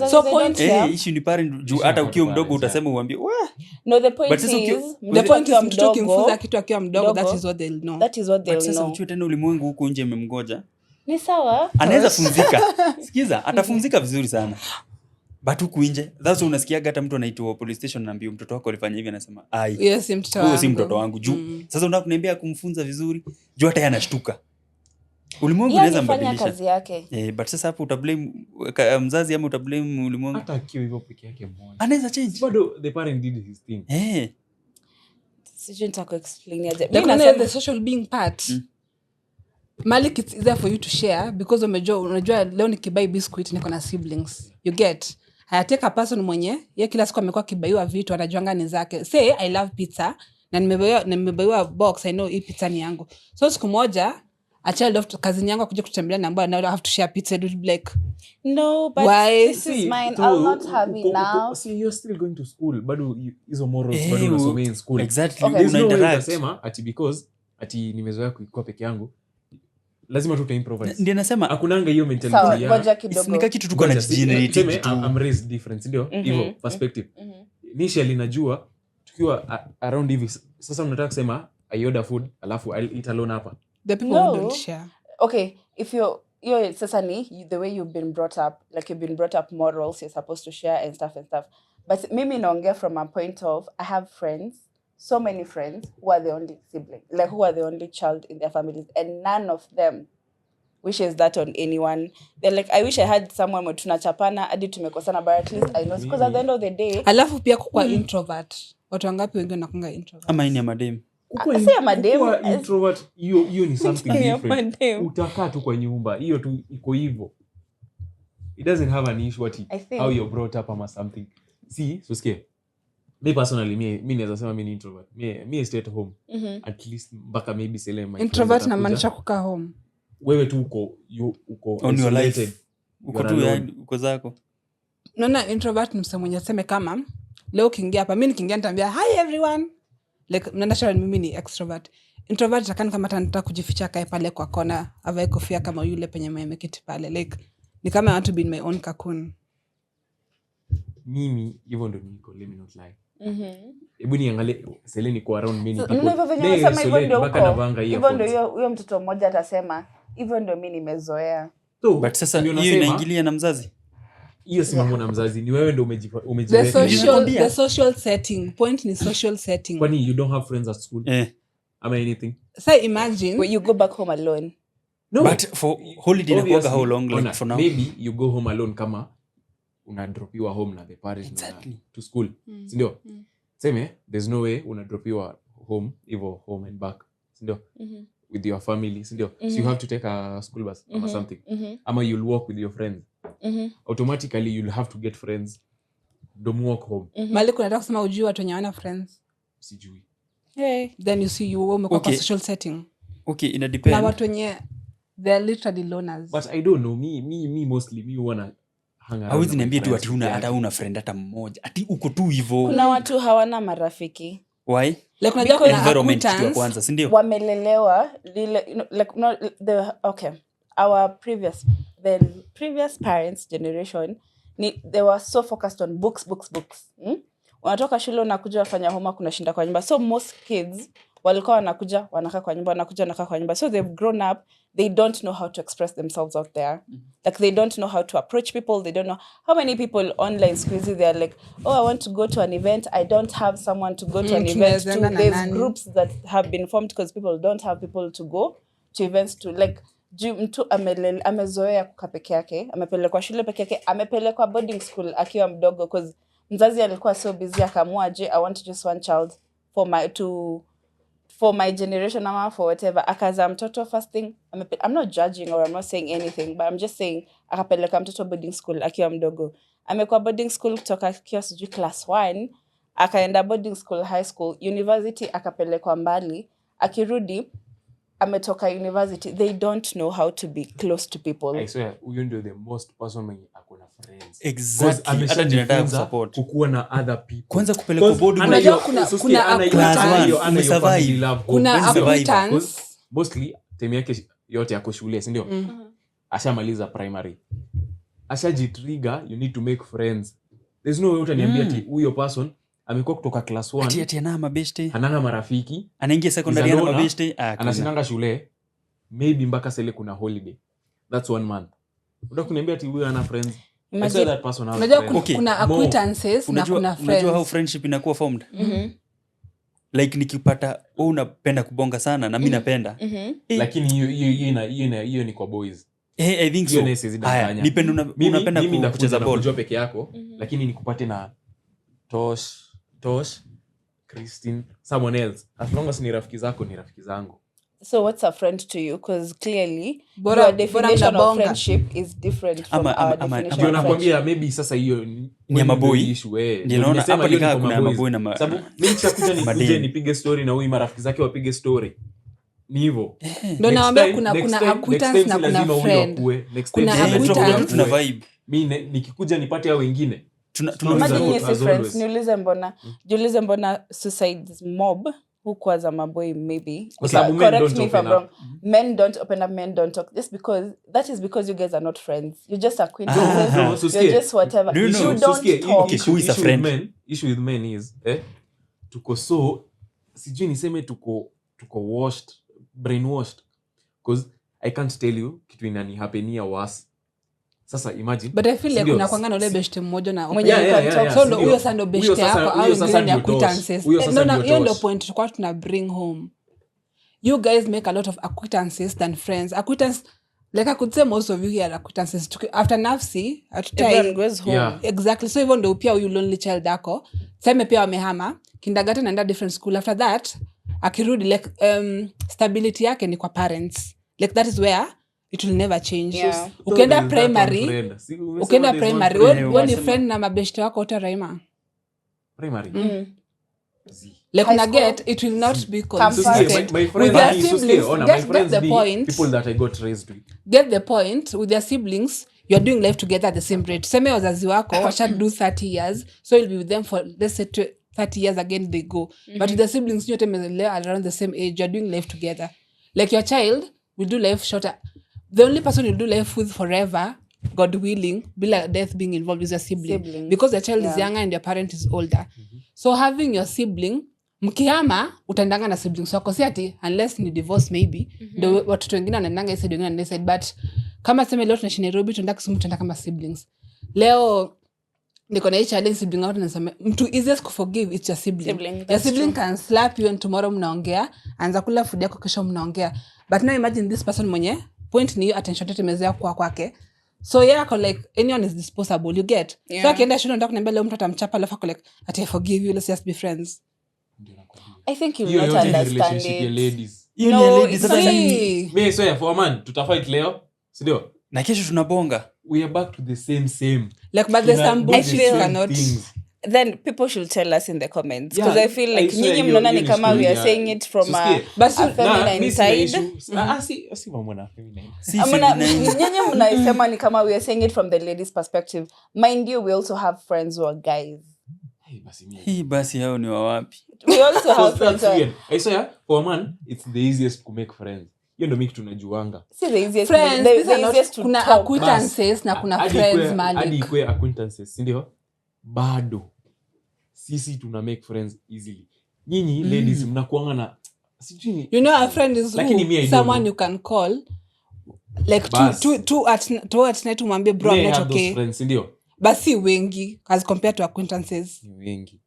S1: So point
S4: issue ni parent juu hata ukiwa mdogo utasema uambie
S1: no, the point is
S2: mtu ukimfunza kitu akiwa mdogo, that is what they'll know.
S4: Sasa uchue tena ulimwengu huko nje memgoja
S1: ni sawa,
S4: anaweza funzika. Sikiza, atafunzika vizuri sana, but huku nje that's unasikiaga hata mtu anaitwa police station na ambia mtoto wako alifanya hivi, anasema
S2: yes,
S4: si mtoto wangu juu sasa unataka kuniambia kumfunza vizuri juu hata yeye anashtuka. Ulimwengu unaweza mbadilisha
S1: kazi yake.
S4: But sasa hapo utablame mzazi ama utablame ulimwengu?
S3: Hata akiwa hivyo peke yake mmoja
S4: anaweza change,
S3: bado the parent did his thing.
S1: Sijui nitako explain aje.
S2: The social being part. Malik, it's easier for you to share because unajua leo nikibai biscuit niko na siblings. You get? Hayateka person mwenye yeye kila siku amekuwa kibaiwa vitu anajuanga ni zake. Say I love pizza na nimebaiwa box, I know hii pizza ni yangu. So siku moja a child of cousin yangu kuja kutembelea na ambao now I have to share pizza, do like
S1: no, but
S2: why?
S1: This is mine, I'll not have it now.
S3: See, you're still going to school, bado hizo morals bado unasomea in school.
S4: Exactly.
S1: Okay.
S3: There's no way unasema ati because ati nimezoea kuikuwa peke yangu lazima tu improvise.
S4: Ndio nasema
S3: hakunanga hiyo mentality
S1: ya kidogo.
S4: Nika kitu tuko na generate.
S3: I'm raised different, ndio hivyo perspective. Initially najua tukiwa around hivi sasa mnataka kusema I order food alafu I'll eat alone hapa.
S2: The people who don't share.
S1: Okay, if you're sasani, the way you've been brought up, like you've been brought up morals, you're supposed to share and stuff. But mimi naongea from a point of, I have friends, so many friends who are the only sibling, like who are the only child in their families, and none of them wishes that on anyone. They're like, I wish I had someone who tunachapana hadi tumekosana, but at least I know, because at the end of the day,
S2: alafu pia kwa introvert. Watu wangapi wengi wanakunga introvert?
S4: Ama ni madem.
S3: Kuwa introvert, hiyo ni something different. Utakaa tu kwa nyumba, hiyo tu iko hivyo. It doesn't have an issue how you're brought up or something. See, so scare. Me personally, me naweza sema mimi ni introvert. Me stay at home. At least mpaka maybe sele my
S2: introvert na maanisha kukaa home.
S3: Wewe tu uko
S4: on your life. Uko tu uko zako.
S2: Naona introvert ni msemo mwenye aseme kama leo kiingia hapa, mimi nikiingia nitaambia hi everyone. Like naturally mimi ni extrovert. Introvert atakana kama nataka kujificha kae pale kwa kona, avae kofia kama yule penye ameketi pale. Like ni kama I want to be in my own cocoon.
S3: Mimi hivyo ndo niko, let me not lie. Hebu niangalie Seleni kwa around many people.
S1: Hivyo ndio huyo mtoto mmoja atasema hivyo ndio mimi nimezoea.
S4: But sasa hiyo inaingilia na mzazi.
S3: Hiyo si mambo na mzazi, ni wewe ndio umejiweka.
S2: The social setting. Point ni social setting.
S3: Kwani you don't have friends at school? Ama anything?
S2: So imagine
S1: when you go back home alone.
S4: No. But for holiday na how long like for now?
S3: Maybe you go home alone kama una drop you home na the parents to school. Sindio? Same, there's no way una drop you home, even home and back. Sindio? With your family, sindio? So you have to take a school bus or something. Ama you'll walk with your friends. Automatically you'll have to get friends. Don't walk home.
S2: Mali kuna nataka kusema ujui watu wenye wana friends.
S3: Sijui.
S2: Then you see you umekuwa kwa social setting.
S4: Okay, ina depend.
S2: Na watu wenye they're literally loners.
S3: But I don't know, me mostly me wanna
S4: hawezi niambia tu ati hata una friend hata mmoja ati uko tu hivyo.
S1: Kuna watu hawana marafiki.
S4: Why?
S2: Like unajua kuna
S4: environment kitu ya kwanza, si ndio?
S1: Wamelelewa like no our previous parents generation they were so focused on books. Unatoka shule unakuja wafanya homework unashinda kwa nyumba. So most kids walikuwa wanakuja wanakaa kwa nyumba, wanakaa kwa nyumba. So they've grown up, they don't know how to express themselves out there. Like they don't know how to approach people. They don't know how many people online squeezy they're like, oh, I want to go to an event, I don't have someone to go to an event to. There's groups that have been formed because people don't have people to go to events to. Like mtu amezoea kukaa peke yake, amepelekwa shule peke yake, amepelekwa boarding school akiwa mdogo because mzazi alikuwa so busy akaamua I want just one child for my generation ama for whatever. Akaza mtoto first thing, I'm not judging or I'm not saying anything, but I'm just saying akapeleka mtoto boarding school akiwa mdogo. Amekuwa boarding school kutoka akiwa sijui class 1, akaenda boarding school, high school, university akapelekwa mbali. Akirudi ametoka university, they don't know how to be close to people.
S3: I swear huyo ndio the most person mwenye akona friends.
S4: Exactly. Hata ninataka support
S3: kukuwa na other people.
S4: Kwanza kupeleka boarding,
S2: unajua kuna kuna acquaintance
S3: mostly time yake yote yako shule, si ndio? Ashamaliza primary, ashajitrigger, you need to make friends. There's no way utaniambia ati huyo person amekuwa kutoka class 1
S4: ati ana mabeshte,
S3: hana marafiki,
S4: anaingia secondary ana mabeshte,
S3: anasinanga shule maybe mpaka sele kuna holiday, that's 1 month. Unataka kuniambia ati huyo ana friends? Imagine that person has
S2: friends. Unajua kuna acquaintances na kuna friends.
S4: Unajua how friendship inakuwa formed? Like nikipata unapenda kubonga sana na mimi napenda.
S3: Lakini hiyo ni kwa boys.
S4: I think so. Nipenda unapenda kucheza ball.
S3: Unajua peke yako, lakini nikupate na Tosh, Christine, someone else. As long as ni rafiki zako, ni rafiki zangu.
S1: So what's a friend to you? Because clearly your definition of friendship is different from our definition of
S3: friendship. Maybe sasa hiyo
S4: ni maboy issue. Ndio naona hapa ni kama kuna maboy na
S3: sababu mimi nitakuja nipige story na huyu marafiki zake wapige story. Ni hivyo.
S2: Ndio naambia kuna acquaintance na kuna friend.
S4: Kuna acquaintance tuna vibe.
S3: Mimi nikikuja nipate hao wengine.
S1: Niulize mbona suicides mob huko as a maboy maybe.
S3: Correct me if I'm wrong.
S1: Men don't open up, men don't talk. Just because that is because you guys are not friends. You're just acquaintances. You're just whatever.
S4: You
S1: don't
S4: talk. Who is a friend?
S3: Issue with men is tuko so sijui niseme tuko washed, brainwashed, because I can't tell you kitu inani hapenia was. Sasa imagine.
S2: But I feel like kuna kwanga na ule beshte mmoja na so ndo huyo sasa ndo beshte yako au wengine ni acquaintances. No, hiyo ndo point tulikuwa tuna bring home. You guys make a lot of acquaintances than friends. Acquaintance, like I could say most of you here are acquaintances. After nafsi at time
S1: everyone goes home.
S2: Yeah. Exactly. So even though pia you lonely child yako, same pia wamehama kindergarten and different school. After that akirudi like stability yake ni kwa parents. Like that is where it will never change.
S1: Yeah.
S2: Ukenda primary when you friend na mabeshte wako utaraima
S3: primary.
S2: Like una get, it will not be consistent.
S3: My friends
S2: get the point.
S3: People that I got raised with.
S2: Get the point. With their siblings, you are doing life together at the same rate. Seme wazazi wako washa do 30 years, so you'll be with them for let's say 30 years again they go. But with the siblings nyote mmelea around the same age, you are doing life together. Like your child will do life shorter. The only person you'll do life with forever, God willing, be like death being involved, is your sibling. Because the child is younger and your parent is older. So having your sibling, mkihama utaendanga na siblings wako, si ati unless ni divorce maybe ndio watoto wengine wanaendanga side wengine na side, but kama sema leo tunaishi Nairobi tunaenda Kisumu tunaenda kama siblings. Leo niko na challenge sibling out, nasema mtu easiest to forgive it's your sibling. Your sibling can slap you and tomorrow mnaongea, anza kula food yako kesho mnaongea. But now imagine this person mwenye point ni attention yote imezea kwa kwake. So yeah, like anyone is disposable, you get. So akienda shule nataka kuniambia leo mtu atamchapa alafu ako like I forgive you, let's just be friends.
S1: I think you will not understand it.
S3: Ladies.
S2: No,
S3: me so for a man tutafight leo, si ndio?
S4: Na kesho tunabonga.
S3: We are back to the same.
S2: Like but there's some bullshit cannot.
S1: then people should tell us in the comments because
S3: Yeah,
S1: I feel like
S3: I
S1: nyinyi
S3: swear,
S1: mnaona
S3: hiyo
S1: ni kama
S3: ni
S1: we are
S3: story
S1: saying it from
S3: Susikie.
S1: a feminine side.
S3: Si mambo na feminine.
S4: Si feminine.
S1: Nyinyi mnaisema ni kama we are saying it from the ladies perspective. Mind you, we also have friends who are guys.
S4: Hii basi hao ni wawapi?
S1: We also have friends who are...
S3: I swear, for a man, it's the easiest to make friends. Hiyo ndio mimi tunajuanga.
S1: See, the easiest
S2: Friends,
S1: the
S2: these are not,
S1: easiest to
S2: kuna
S1: talk.
S2: acquaintances na kuna friends Malik.
S3: Hadi ikwe acquaintances, si ndio? Bado sisi tuna make friends easily. Nyinyi ladies mnakuanga na sijui.
S2: You know, a friend is someone you can call like two at night umwambie bro I'm not okay.
S3: Friends, ndio.
S2: Basi wengi as compared to acquaintances.
S3: Wengi.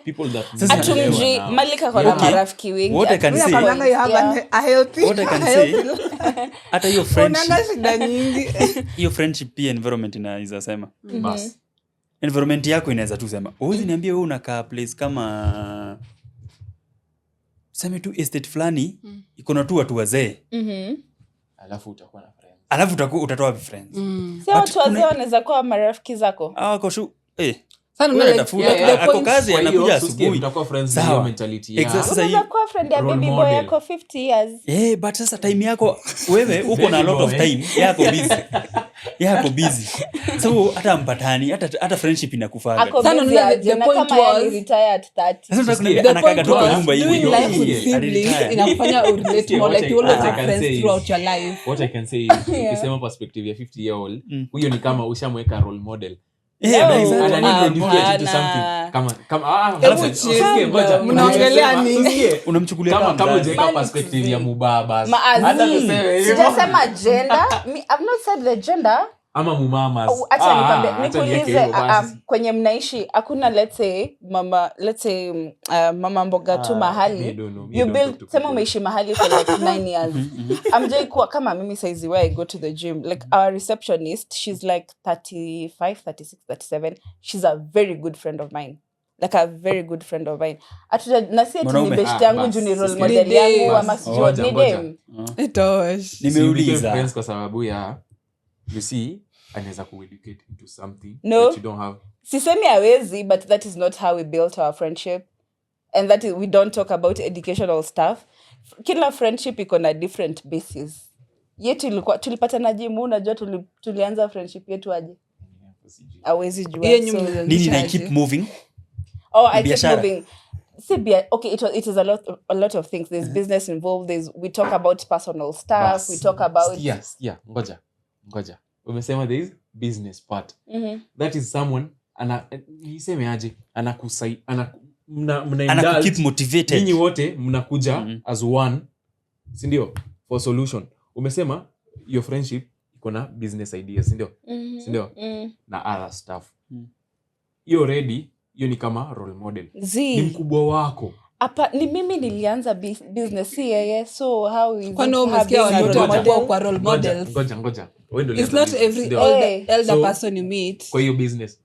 S3: People that
S1: atumji Malika kwa marafiki wengi.
S4: What I can say,
S2: you have a healthy.
S4: What I can say, hata hiyo friendship.
S2: Unanga shida nyingi.
S4: Hiyo friendship pia environment inaweza sema.
S3: Bas.
S4: Environment yako inaweza tu sema. Huwezi niambia wewe unakaa place kama sema tu estate fulani iko na tu watu wazee.
S3: Alafu utakuwa na friends.
S4: Alafu utatoa friends.
S1: Sio watu wazee wanaweza kuwa marafiki zako.
S4: Kwa shu
S2: Ako
S4: kazi anakuja asubuhi.
S3: Utakuwa friends na hiyo mentality ya.
S1: Unaweza kuwa friend ya baby boy yako 50 years.
S4: But sasa time yako wewe uko na a lot of time. Yako busy. So hata mpatani, hata friendship inakufaga.
S2: Sana the point was
S1: retire at 30.
S4: Sasa tunakuambia anakaga tu kwa nyumba
S2: doing
S4: hiyo.
S2: life with siblings inakufanya relate more like you always have friends throughout your life.
S3: What I can say is ukisema perspective ya 50 year old, huyo ni kama ushamweka role model.
S2: Mnaongelea nini?
S4: Unamchukulia
S3: kama ujeka perspective ya mubaba.
S1: Sijasema gender. I've not said the gender.
S3: Ama mumamas.
S1: Acha nikuulize kwenye mnaishi hakuna let's say mama mboga tu mahali. You build sema umeishi mahali for like 9 years. I'm kuwa kama mimi saizi where I go to the gym, like our receptionist, she's like 35, 36, 37. She's a very good friend of mine. Like a very good friend of mine. Atuja nasi eti ni best yangu juu ni role model yangu ama sijui ni dem.
S2: Itosh.
S3: Nimeuliza friends kwa sababu ya you see anaweza ku-educate into something that you don't have.
S1: Sisemi hawezi, but that is not how we built our friendship. And that is, we don't talk about educational stuff. Kila friendship iko na different basis. Yetu tulipatana gym, unajua tulianza friendship yetu aje? Hawezi jua.
S4: Nini na keep moving?
S1: I keep moving. Okay, it is a lot of things. There's business involved. We talk about personal stuff. We talk about
S3: ngoja. Umesema there is business part. That is someone niseme aje mna
S4: keep motivated.
S3: Ninyi wote mnakuja as one, si ndio? For solution. Umesema your friendship iko na business ideas, si ndio? Si ndio? Na other stuff. You already ni kama role model. Ni mkubwa wako.
S1: Ni mimi nilianza business yeye, so how is
S2: kwa no umesikia watu kwa role models?
S3: Ngoja.
S2: It's not every elder person you meet.
S3: Kwa hiyo business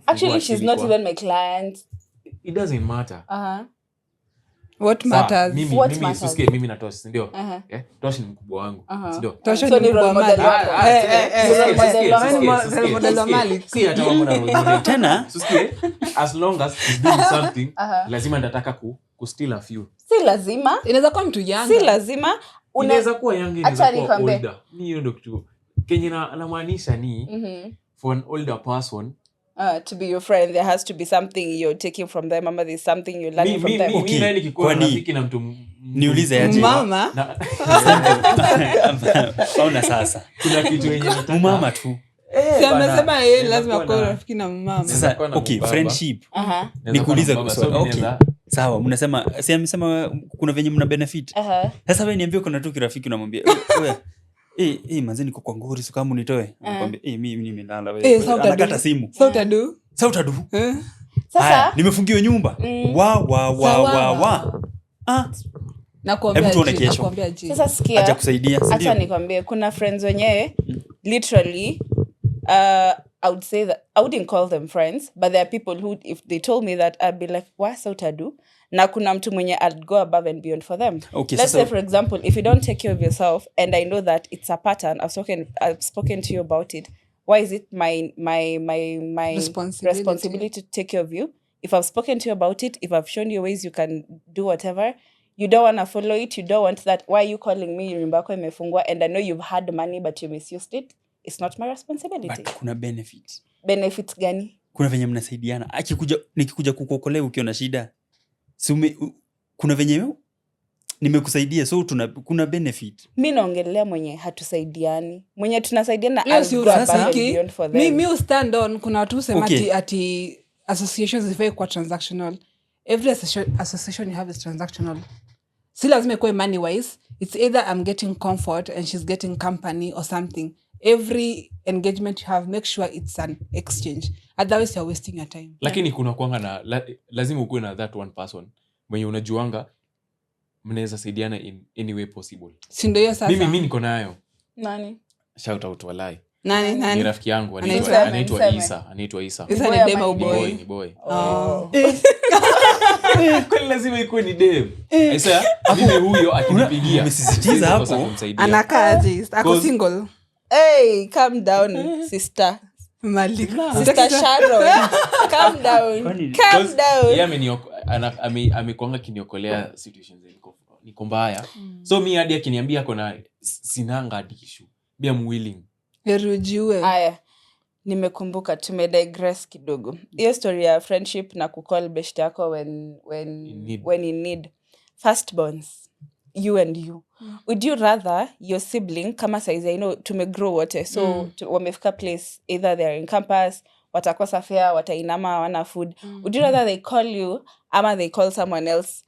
S1: actually she's not even my client.
S3: It doesn't matter.
S2: What matters?
S3: Mimi na Tosh, ndio? Tosh ni mkubwa wangu, ndio?
S2: Tosh ni mkubwa Mali.
S1: Model
S2: wa Mali.
S3: Si hata mambo na role model. Tena, usikie, as long as he's doing something, lazima ndataka ku steal a few.
S1: Si lazima.
S2: Inaweza kuwa mtu young.
S1: Si lazima.
S3: Inaweza kuwa young, inaweza kuwa older. Ni hiyo ndio kitu. Kenye namaanisha ni for an older person
S1: to be your friend, there has to be something you're taking from them, ama there's something you're learning from them.
S3: Mimi nikikuwa rafiki na mtu
S4: niulize aje
S2: mama
S4: fauna sasa
S3: kuna kitu yenye nataka
S4: mama tu
S2: si amesema yeye lazima kuwa rafiki na mama.
S4: Sasa okay, friendship nikuulize swali. Okay, sawa, mnasema si amesema kuna venye mna benefit. Sasa wewe niambie kuna tu kirafiki unamwambia wewe manzi niko kwa ngori sio kama unitoe. Anakuambia mimi nimelala wewe. Anakata simu. Sautadu. Sasa nimefungiwa nyumba. Wa.
S2: Nakwambia je.
S1: Sasa sikia.
S4: Acha kusaidia, si ndio?
S1: Acha nikwambie kuna friends wenyewe literally I would say that I wouldn't call them friends, but there are people who if they told me that I'd be like, "What sautadu?" Na kuna mtu mwenye I'd go above and beyond for them.
S4: Okay,
S1: let's say for example, if you don't take care of yourself and I know that it's a pattern, I've spoken to you about it. why is it my responsibility to take care of you? If I've spoken to you about it, if I've shown you ways you can do whatever, you don't want to follow it, you don't want that, why are you calling me nyumba yako imefungwa and I know you've had money but you misused it? It's not my responsibility.
S4: But kuna
S1: benefits gani?
S4: Kuna venye mnasaidiana. Nikikuja kukuokolea ukiwa na shida, kuna venye nimekusaidia, so kuna benefit.
S1: Mimi naongelea mwenye hatusaidiani, mwenye tunasaidiana
S2: as beyond for them. Me stand on, kuna watu usema ati associations is very transactional. Every association you have is transactional. Si lazima ikuwe money wise. It's either I'm getting comfort and she's getting company or something. Every engagement you have, make sure it's an exchange. Otherwise you're wasting your time.
S3: Lakini kuna kuanga na lazima ukuwe na that one person mwenye unajuanga mnaweza saidiana in any way possible.
S2: Si ndio hiyo sasa?
S3: Mimi niko nayo.
S1: Nani?
S3: Shout out walai.
S2: Nani?
S3: Ni rafiki yangu anaitwa Isa.
S2: Isa ni dem au boy?
S3: Ni boy. Kwani lazima ikuwe ni dem? Isa, mimi huyo akinipigia.
S4: Umesisitiza hapo.
S2: Anakaa aje? Ako single.
S1: Hey, calm down, sister.
S2: Malika.
S1: Sister Sharon. Calm down. Calm down.
S3: Yeye amekuanga kiniokolea situations niko mbaya. So mimi hadi akiniambia kona sinanga hadi issue. Be I'm willing.
S2: Herujiwe.
S1: Aya. Nimekumbuka tumedigress kidogo. Hiyo story ya friendship na kucall best yako when in need. Firstborns, you and you. Would you rather your sibling kama size tumegrow wote, so wamefika place, either they're in campus, watakosa fare, watainama, wana food. Would you rather they call you ama they call someone else?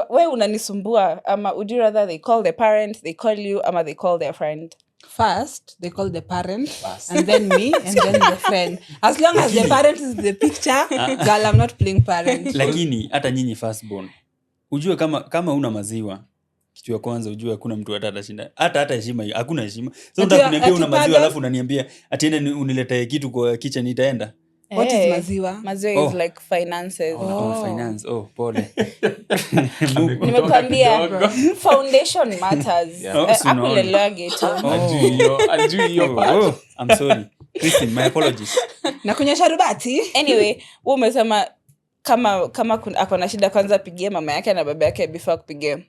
S1: Wewe unanisumbua, ama would you rather they call the parent, they call you, ama they call their friend?
S2: First, they call the parent, and then me, and then the friend. As long as the parent is the picture, girl, I'm not playing parent.
S4: Lakini hata nyinyi firstborn, ujue kama una maziwa, kitu ya kwanza ujue hakuna mtu atashinda. Hata heshima, hakuna heshima. So unataka una maziwa alafu unaniambia atiende unilete kitu kwa kitchen itaenda.
S2: What is maziwa?
S1: Maziwa is like finances.
S4: Finance. Pole.
S1: Nimekwambia foundation matters. Akulelewa ghetto.
S3: Ajui part.
S4: I'm sorry. Listen, my apologies.
S2: Na kunyesha rubati.
S1: Anyway, wewe umesema kama akona shida kwanza pigie mama yake na baba yake before kupigia.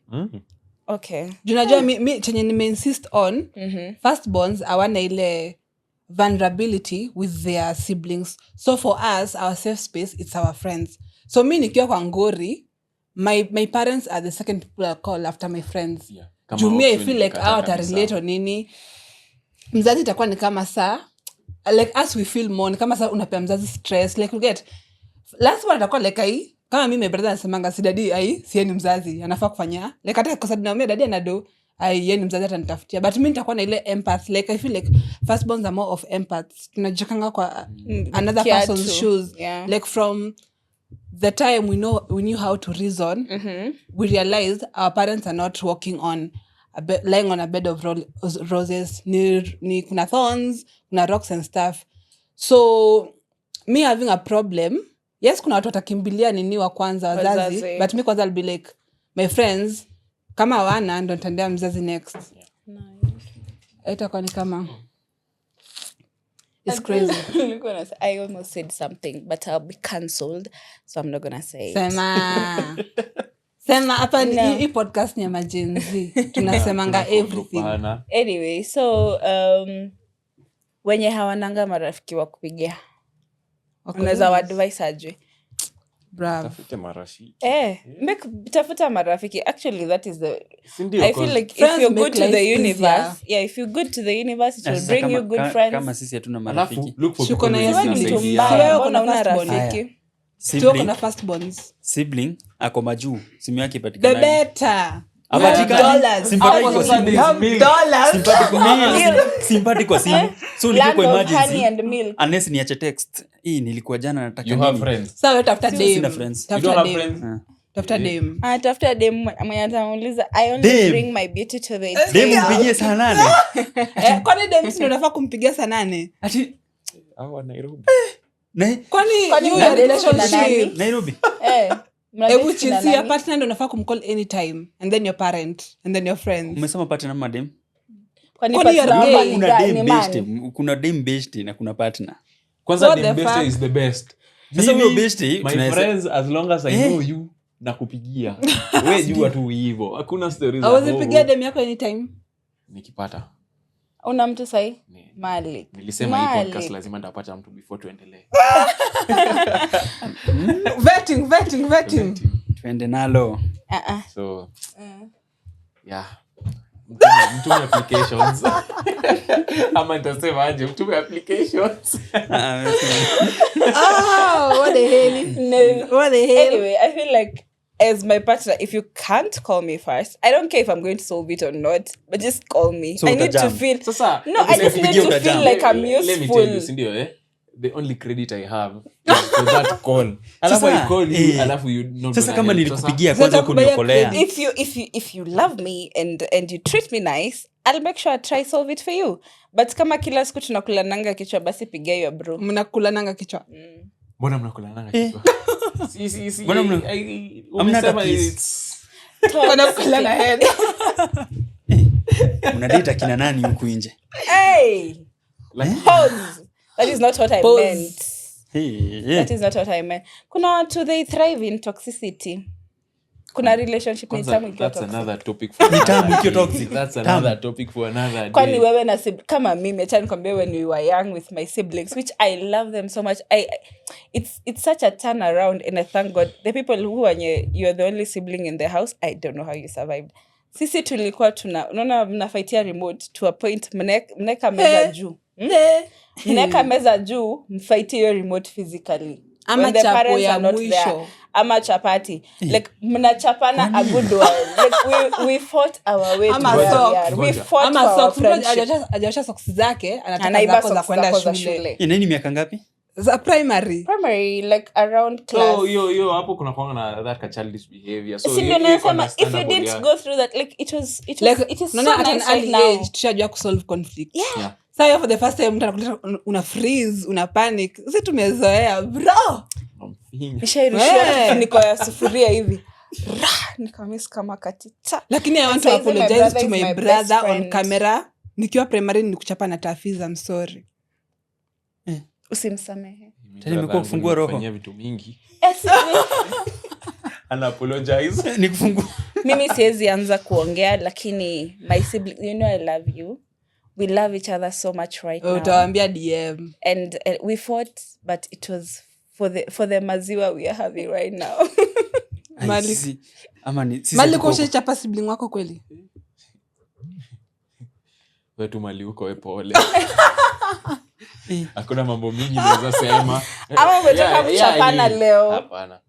S1: Okay.
S2: Unajua mimi chenye nime insist on, firstborns hawana ile vulnerability with their siblings. So for us, our safe space, it's our friends. So me nikiwa kwa ngori, my parents are the second people I call after my friends.
S3: Yeah.
S2: Jumia I feel like out a relate on nini. Mzazi itakuwa ni kama saa, like us we feel more, ni kama saa unapea mzazi stress. Like you get, last one atakuwa like kama mimi brother anasemanga si daddy si ni mzazi anafaa kufanya. Like hata kwa sababu na daddy anado yeye ni mzazi atanitafutia, but mimi nitakuwa na ile empath. Like I feel like firstborns are more of empaths. Tunajikanga kwa another person's shoes.
S1: Yeah.
S2: Like from the time we knew how to reason, we realized our parents are not walking on lying on a bed of roses. Ni kuna thorns, kuna rocks and stuff. So me having a problem, yes, kuna watu watakimbilia nini wa kwanza wazazi, but me kwanza I'll be like my friends kama wana ndo nitendea mzazi next. Itakuwa ni kama it's crazy.
S1: I almost said something but I'll be cancelled, so I'm not gonna say it.
S2: Sema hapa ni podcast ni emergency. Tunasemanga everything.
S1: Anyway, so wenye hawananga marafiki wa kupigia. Unaweza advise aje?
S2: Bravo.
S3: Tafute marafiki.
S1: Tafuta marafiki. Actually, that is the...
S3: Sindio,
S1: I feel like if you're good to the universe, if you're good to the universe, it will bring you good friends.
S4: Kama sisi hatuna marafiki.
S2: Shuko na
S1: Wewe ni mtu mbaya, mbona una rafiki?
S2: Sio kuna firstborns.
S4: Sibling ako majuu, simu yake ipatikana.
S2: The better.
S4: Apatikana. Simpati kwa simu. So nilikuwa emergency. Unless niache text. Hii nilikuwa jana nataka nini.
S3: You have friends.
S2: Sawa, tafuta dem.
S4: Sina friends.
S3: You don't have friends?
S2: Tafuta dem.
S1: Tafuta dem mwenye atamuuliza I only bring my beauty to the table.
S4: Dem mpigie saa 8.
S2: Kwani dem si unafaa kumpigia saa 8?
S4: Ati
S3: Hawa Nairobi.
S2: Kwani you are relationship
S4: Nairobi.
S2: Ebu chizia partner ndo unafaa kumcall anytime, and then your parent, and then your friends.
S4: Umesema partner na madem?
S1: Kwani
S2: Kwani you're
S1: partner
S2: gay?
S1: ni
S4: kuna
S1: gani,
S4: dem
S1: man?
S4: best, kuna dem best na kuna partner.
S3: Kwanza
S2: What
S3: the
S2: the
S3: best
S2: fuck?
S3: is the best.
S4: Sasa
S3: Mimi,
S4: huyo best
S3: my friends, as long as I know you, nakupigia. Wewe jua tu hivyo. Hakuna stories za
S2: Awezipigia dem yako anytime.
S3: nikipata.
S1: Una mtu sahi? Malik.
S3: Nilisema hii podcast lazima ndapata mtu before tuendelee.
S2: Vetting.
S4: Twende nalo.
S3: So yeah. Mtume applications. Ama nitasema aje mtume applications.
S2: What the hell?
S1: No.
S2: What the hell?
S1: Anyway, I feel like as my partner, if you can't call me first, I don't care if I'm going to solve it or not, but just call me.
S4: So
S1: I need to
S4: utajam.
S1: feel
S3: Sasa
S1: I just need to feel like I'm
S3: let me tell you,
S1: useful.
S3: sindio the only credit I have is for that call. Alafu I call you, alafu you not.
S4: Sasa kama nilikupigia
S2: Sasa
S4: kwanza kuniokolea.
S1: If you love me and you treat me nice, I'll make sure I try solve it for you. But kama kila siku tunakulananga kichwa, basi pigia hiyo bro.
S2: Mnakulananga kichwa.
S3: Mbona mnakulananga kichwa? Si.
S4: Mbona
S3: Umesema
S2: Wanakulana head.
S4: Mnadate kina nani huku nje?
S1: Hey!
S3: like
S1: Pause. That is not what I
S2: Pause.
S1: meant.
S4: Hey.
S1: That is not what I meant. Kuna watu they thrive in toxicity. Kuna relationship ni tamu ikiwa
S3: that's
S1: toxic.
S3: another topic for
S4: Ni tamu
S3: another
S4: ikiwa
S3: day.
S4: toxic.
S3: That's another topic for another
S1: Kwani
S3: day.
S1: wewe na kama mimi acha nikwambie when we were young with my siblings, which I love them so much. It's such a turnaround, and I thank God the people who are you're the only sibling in the house. I don't know how you survived. Sisi tulikuwa unaona mnafightia remote to a point mneka meza juu. Mneka meza juu mfightie your remote physically.
S2: Ama
S1: When the
S2: chapo
S1: parents
S2: ya
S1: are not
S2: mwisho.
S1: there. Ama chapati. Like mnachapana a good one. Like we fought our way to
S2: Ama
S1: where we
S2: socks.
S1: are. We fought
S2: Ama
S1: for our
S2: socks. Mtu
S1: friendship.
S2: hajawasha socks zake, anataka
S1: Anaiba
S2: zako za
S1: socks
S2: kwenda
S1: zako za
S2: shule.
S4: Nini miaka ngapi?
S2: Za primary.
S1: Primary, like around class.
S3: So yo hapo kuna kwanga na that childish behavior. So
S1: Si ndio nasema, if you didn't go through that, like it is so
S2: At an
S1: nice right
S2: early
S1: now.
S2: age tushajua kusolve conflict.
S3: Yeah.
S2: Sasa for the first time mtu anakuleta una freeze, una panic. Sisi tumezoea, bro.
S1: Nishairushiwa kifuniko ya sufuria hivi. Nikamiss kama katita.
S2: Lakini I want to
S1: Sasa hivi my
S2: apologize
S1: brother
S2: to
S1: is
S2: my
S1: my
S2: brother
S1: best
S2: on
S1: friend.
S2: camera. Nikiwa primary nikuchapa na tafiz, I'm sorry.
S1: Usimsamehe.
S4: Tena nimekuwa kufungua roho.
S3: Fanyia vitu mingi.
S1: Yes,
S3: Ana apologize.
S4: Nikufungua.
S1: mimi siwezi anza kuongea, lakini my sibling, you know I love you. We love each other so much right now.
S2: Utawaambia DM.
S1: And we fought, but it was for the maziwa we are having right now.
S2: Mali.
S4: Ama ni sisi.
S2: Mali kwa chapa sibling wako kweli?
S3: Wewe tu mali uko wewe pole. Hakuna mambo mingi naweza sema.
S1: Ama umetoka kuchapana leo.
S3: Hapana.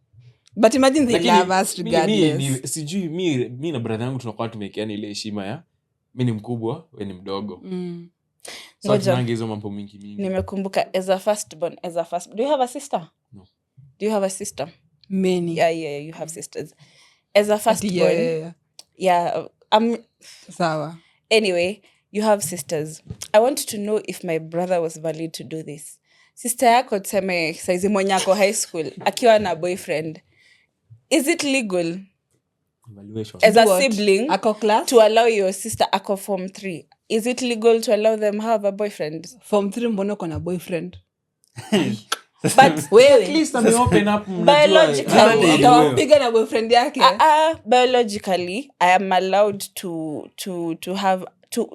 S2: But imagine they
S3: Lakini,
S2: love us regardless.
S3: Sijui mi na brother yangu tunakuwa tumekeana ile heshima ya mimi ni mkubwa, wewe ni mdogo. So
S1: Ngoja.
S3: tunange hizo mambo mingi.
S1: Nimekumbuka as a firstborn. Do you have a sister?
S3: No.
S1: Do you have a sister?
S2: Many.
S1: Yeah, you have sisters. As a firstborn. Yeah.
S2: Sawa.
S1: Anyway, you have sisters. I want to know if my brother was valid to do this. Sister yako tuseme saizi mwenye ako high school akiwa na boyfriend. Is it legal
S3: Evaluation.
S1: as a
S2: What?
S1: sibling
S2: Ako class?
S1: to allow your sister ako form 3? Is it legal to allow them have a boyfriend?
S2: Form 3 mbona uko na boyfriend?
S1: But
S3: At
S2: Wewe
S3: least ame open up
S1: Biologically.
S2: utawapiga na boyfriend yake.
S1: biologically, I am allowed to have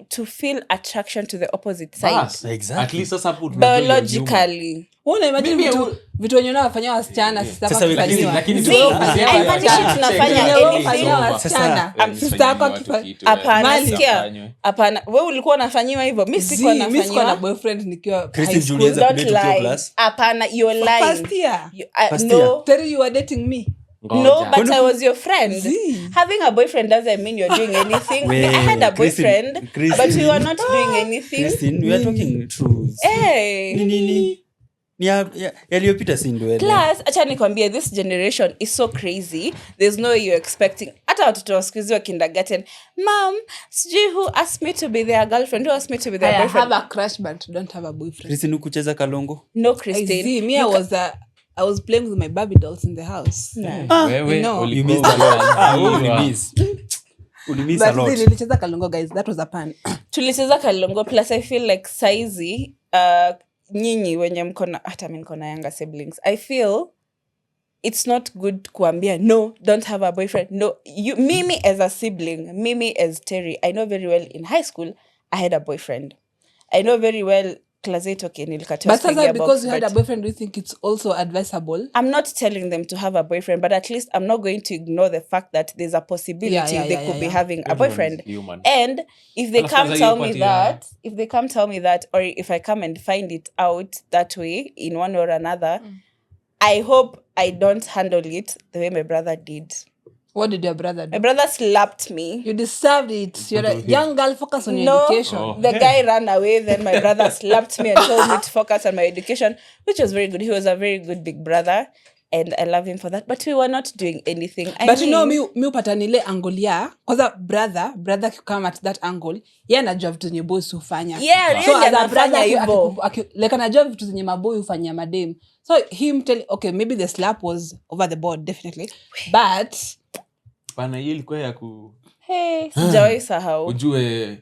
S1: to feel attraction to the opposite side.
S4: Exactly.
S3: At least sasa hapo tunajua
S1: Biologically.
S2: Una imagine
S3: Mimi
S2: vitu wenye unawafanyia wasichana
S3: Yeah.
S2: sister
S4: Sasa
S2: yako akifanywa.
S3: lakini
S1: See, haimanishi tunafanya anything.
S2: Wasichana. Sister yako akifa-
S1: Hapana,
S2: Mali.
S1: sikia. Hapana, wewe ulikuwa unafanyiwa hivyo? Mimi sikuwa
S2: Mimi sikuwa na
S1: nafanyiwa.
S2: boyfriend nikiwa
S4: Christine
S2: high school.
S4: Julius
S1: Don't
S4: update ukiwa
S1: lie.
S4: class.
S1: Hapana, you're
S2: First
S1: lying.
S2: year.
S4: First
S1: No.
S4: year.
S2: Terry, you are dating me.
S1: No, but I was your friend.
S2: Zee.
S1: Having a boyfriend doesn't mean you're doing anything.
S4: Wait,
S1: I had a boyfriend,
S4: Christine.
S1: but we were not doing anything.
S4: Christine, we are talking truth.
S1: Hey.
S4: Nini? Ni yaliyopita si ndwele.
S1: Plus, acha nikwambie, this generation is so crazy. There's no way you're expecting. Hata watoto wa siku hizi wa kindergarten. Mom, sijui who asked me to be their girlfriend? Who asked me to be their
S2: I
S1: boyfriend?
S2: have a crush but don't have a boyfriend.
S4: Christine ukucheza kalongo?
S1: No,
S2: I
S1: Christine.
S2: see. Me, I was playing with my Barbie dolls in the house.
S3: Wewe
S2: No.
S3: ulikuwa
S4: You missed a lot. Wewe ulimiss. Ulimiss a lot.
S2: Nilicheza kalongo, guys. That was a pan.
S1: Tulicheza kalongo, plus I feel like saizi nyinyi wenye mkona hata mimi niko na younger siblings, I feel it's not good kuambia no, don't have a boyfriend. No, mimi as a sibling, mimi as Terry, I know very well in high school I had a boyfriend. I know very well class 8 okay nilikatiwa.
S2: But sasa because you had a boyfriend, do you think it's also advisable?
S1: I'm not telling them to have a boyfriend, but at least I'm not going to ignore the fact that there's a possibility they could be having a boyfriend. And if they come tell me that, or if I come and find it out that way in one or another, I hope I don't handle it the way my brother did.
S2: What did your brother do?
S1: My brother slapped me.
S2: You deserved it. You're a young girl, focus on your education.
S1: The guy ran away, then my brother slapped me and told me to focus on my education, which was very good. He was a very good big brother, and I love him for that. But we were not doing anything.
S2: But you know, mi upata nile angle ya, cause brother come at that angle, yeye anajua vitu zenye boys hufanya.
S1: Yeah,
S2: so as a brother, like anajua vitu zenye maboy hufanya madem. So him tell, okay, maybe the slap was over the board, definitely. But
S3: pana hiyo ilikuwa ya ku
S1: sijawahi sahau.
S3: Ujue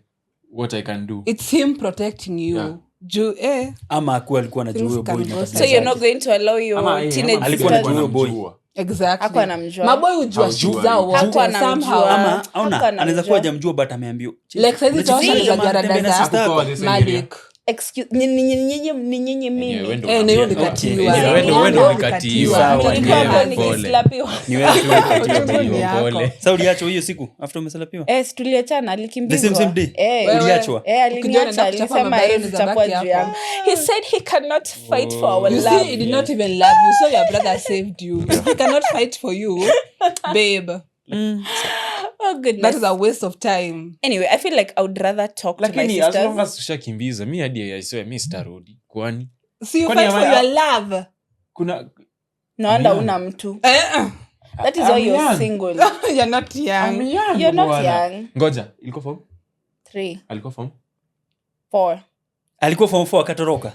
S3: what I can do.
S2: It's him protecting you.
S3: Yeah.
S4: Ama alikuwa anajua huyo boy na
S1: so you're not going to allow your teenage
S4: alikuwa anajua huyo boy.
S2: Exactly.
S1: Hakuwa anamjua.
S2: Maboy hujua shit zao wote somehow.
S4: Ama anaweza kuwa hajamjua but ameambiwa.
S2: Like saizi tosha ni jarada za Malik.
S1: Excuse ni nyinyi mimi.
S2: Na hiyo nikatiwa.
S4: Ni wewe pole. Sasa uliachwa hiyo siku after umesalapiwa?
S1: Tuliachana alikimbizwa.
S4: The same day. Uliachwa?
S1: Aliniacha alisema hivi chapwa juu yangu. He said he cannot fight for our love.
S2: You see, he did not even love you, so your brother saved you. He cannot fight for you, babe.
S1: Oh goodness.
S2: That is a waste of time.
S1: Anyway, I feel like I would rather talk to my sisters.
S3: As long as ushakimbiza, mi hadi aisoe mi sitarudi. Kwani?
S2: So you fight for your love.
S3: Kuna
S1: naanda una mtu. That is why you're single.
S2: You're not young.
S1: You're not young.
S3: Ngoja, ilikuwa form
S1: 3.
S3: Alikuwa form
S1: 4.
S4: Alikuwa form 4 akatoroka.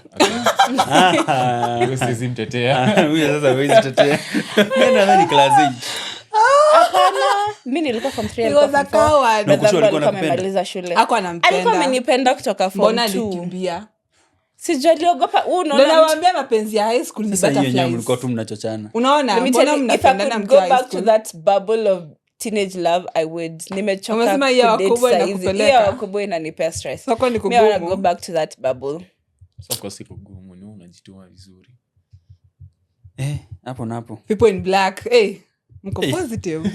S3: Wewe siwezi mtetea.
S4: Huyo sasa hawezi tetea. Mimi nadhani class 8.
S1: Hapana, mimi nilikuwa form 3.
S2: He was a coward.
S1: Alikuwa amemaliza shule.
S2: Hakuwa anampenda.
S1: Alikuwa amenipenda kutoka form 2.
S2: Mbona alikimbia?
S1: Sijaliogopa.
S2: Ndio nawaambia mapenzi ya high school ni butterflies.
S4: Sasa hiyo mlikuwa tu mnachochana.
S2: Unaona? Mbona mnapendana mkiwa high school?
S1: Go back to that bubble of teenage love, I would. Nimechoka.
S2: Umesema ya wakubwa inakupeleka.
S1: Ya wakubwa inanipea stress.
S2: Soko ni kugumu.
S1: Mimi I want to go back to that bubble.
S3: Soko si kugumu, ni unajituma vizuri.
S4: Hapo na hapo.
S2: People in black. Mko positive.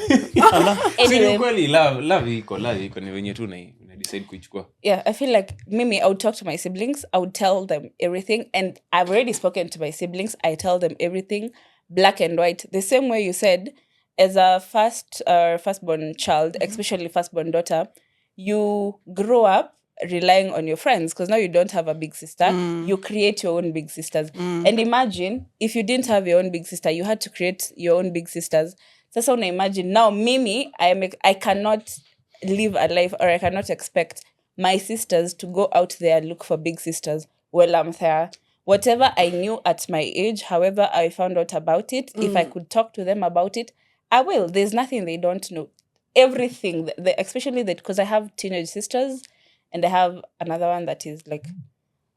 S1: Anyway,
S3: kweli love iko ni wenye tu na decide kuichukua.
S1: Yeah, I feel like Mimi, I would talk to my siblings. I would tell them everything, and I've already spoken to my siblings. I tell them everything, black and white. The same way you said, as a firstborn child, especially firstborn daughter, you grow up relying on your friends because now you don't have a big sister. You create your own big sisters. And imagine if you didn't have your own big sister, you had to create your own big sisters. Sasa una imagine now Mimi, I cannot live a life, or I cannot expect my sisters to go out there and look for big sisters while I'm there. Whatever I knew at my age, however I found out about it, if I could talk to them about it, I will. There's nothing they don't know. Everything, especially that because I have teenage sisters and I have another one that is like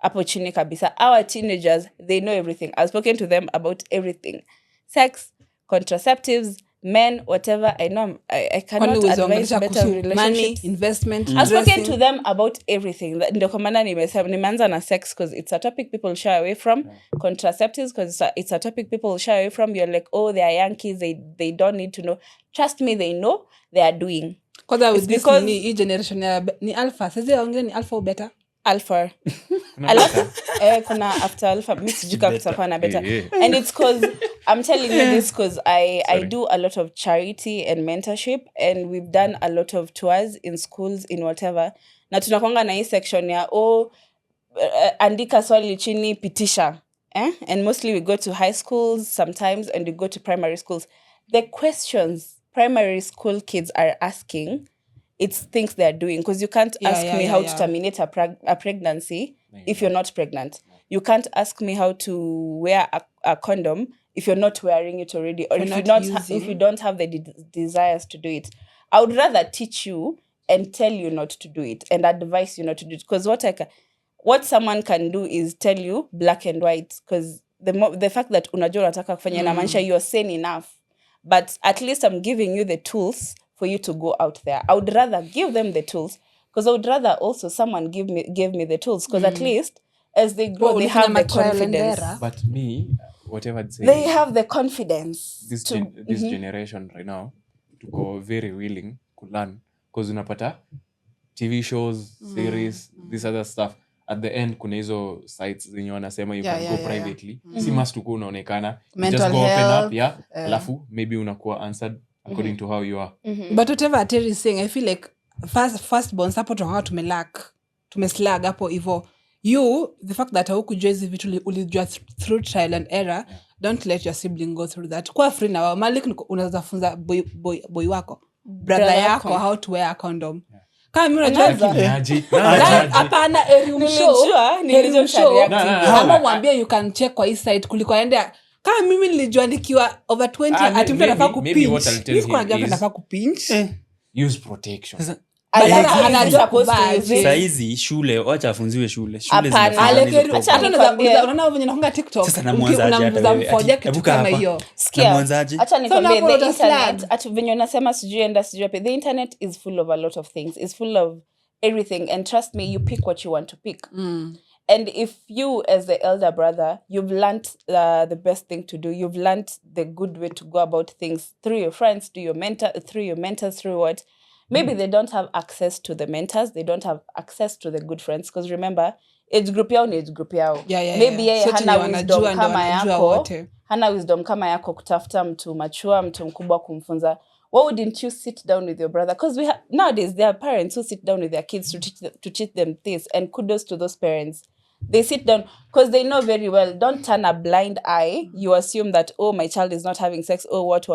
S1: hapo chini kabisa. Our teenagers, they know everything. I've spoken to them about everything. Sex, contraceptives, men, whatever. I know I cannot advise better relationships.
S2: Money, investment,
S1: I've spoken to them about everything. Ndio kwa maana nimeanza na sex because it's a topic people shy away from. Contraceptives because it's a topic people shy away from. You're like, oh, they are young kids. They don't need to know. Trust me, they know they are doing.
S2: Because hii generation ni alpha. Sasa ongea ni alpha or beta?
S1: Alpha. Kuna after alpha. Mimi sijuka kutakuwa na beta. And it's because I'm telling you this because I do a lot of charity and mentorship, and we've done a lot of tours in schools, in whatever. Na tunakwanga na hii section ya andika swali chini pitisha. And mostly we go to high schools sometimes, and we go to primary schools. The questions primary school kids are asking, it's things they're doing. Because you can't ask me how to terminate a pregnancy if you're not pregnant. You can't ask me how to wear a condom if you're not wearing it already, or if you don't have the desires to do it. I would rather teach you and tell you not to do it and advise you not to do it. Because what someone can do is tell you black and white, because the fact that unajua unataka kufanya inamaanisha you're sane enough, but at least I'm giving you the tools for you to go out there. I would rather give them the tools, because I would rather also someone give me the tools, because at least as they grow, they have the confidence.
S3: But me, whatever I'd say,
S1: they have the confidence.
S3: This generation right now to go very willing to learn, because unapata TV shows, series, this other stuff. At the end kuna hizo sites zenye wanasema you can go privately. Si must uko unaonekana. Just go open up, alafu maybe unakuwa answered according to how you are.
S2: But whatever Terry is saying, I feel like firstborn support on how tumeslag hapo hivyo. You, the fact that haukujua hizi vitu ulijua through trial and error, don't let your sibling go through that. Kwa free na Malik unaweza funza boy wako, brother yako how to wear a condom. Kama mimi unajua hapana nilijua kama mwambie you can check kwa hii site kuliko aende. Kama mimi nilijua nikiwa over 20 ati mtu anafaa kupinch. Niko najua anafaa kupinch.
S3: Use protection.
S4: Saizi shule wacha afunziwe shule
S2: unaona venye nafunga TikTok unamvuza mfoja kitu kama hiyo.
S1: Acha nikwambie the internet atu venye unasema sijui enda sijui pe, the internet is full of a lot of things, is full of everything, and trust me, you pick what you want to pick. And if you as the elder brother, you've learned the best thing to do, you've learned the good way to go about things through your friends, through your mentors, through what maybe they don't have access to the mentors, they don't have access to the good friends, because remember age group yao ni age group yao. Maybe yeye hana wisdom kama yako kutafuta mtu mature, mtu mkubwa kumfunza. Why wouldn't you sit down with your brother? Because nowadays there are parents who sit down with their kids to teach them this, and kudos to those parents. They sit down because they know very well. Don't turn a blind eye. You assume that, oh, my child is not having sex. Oh, what.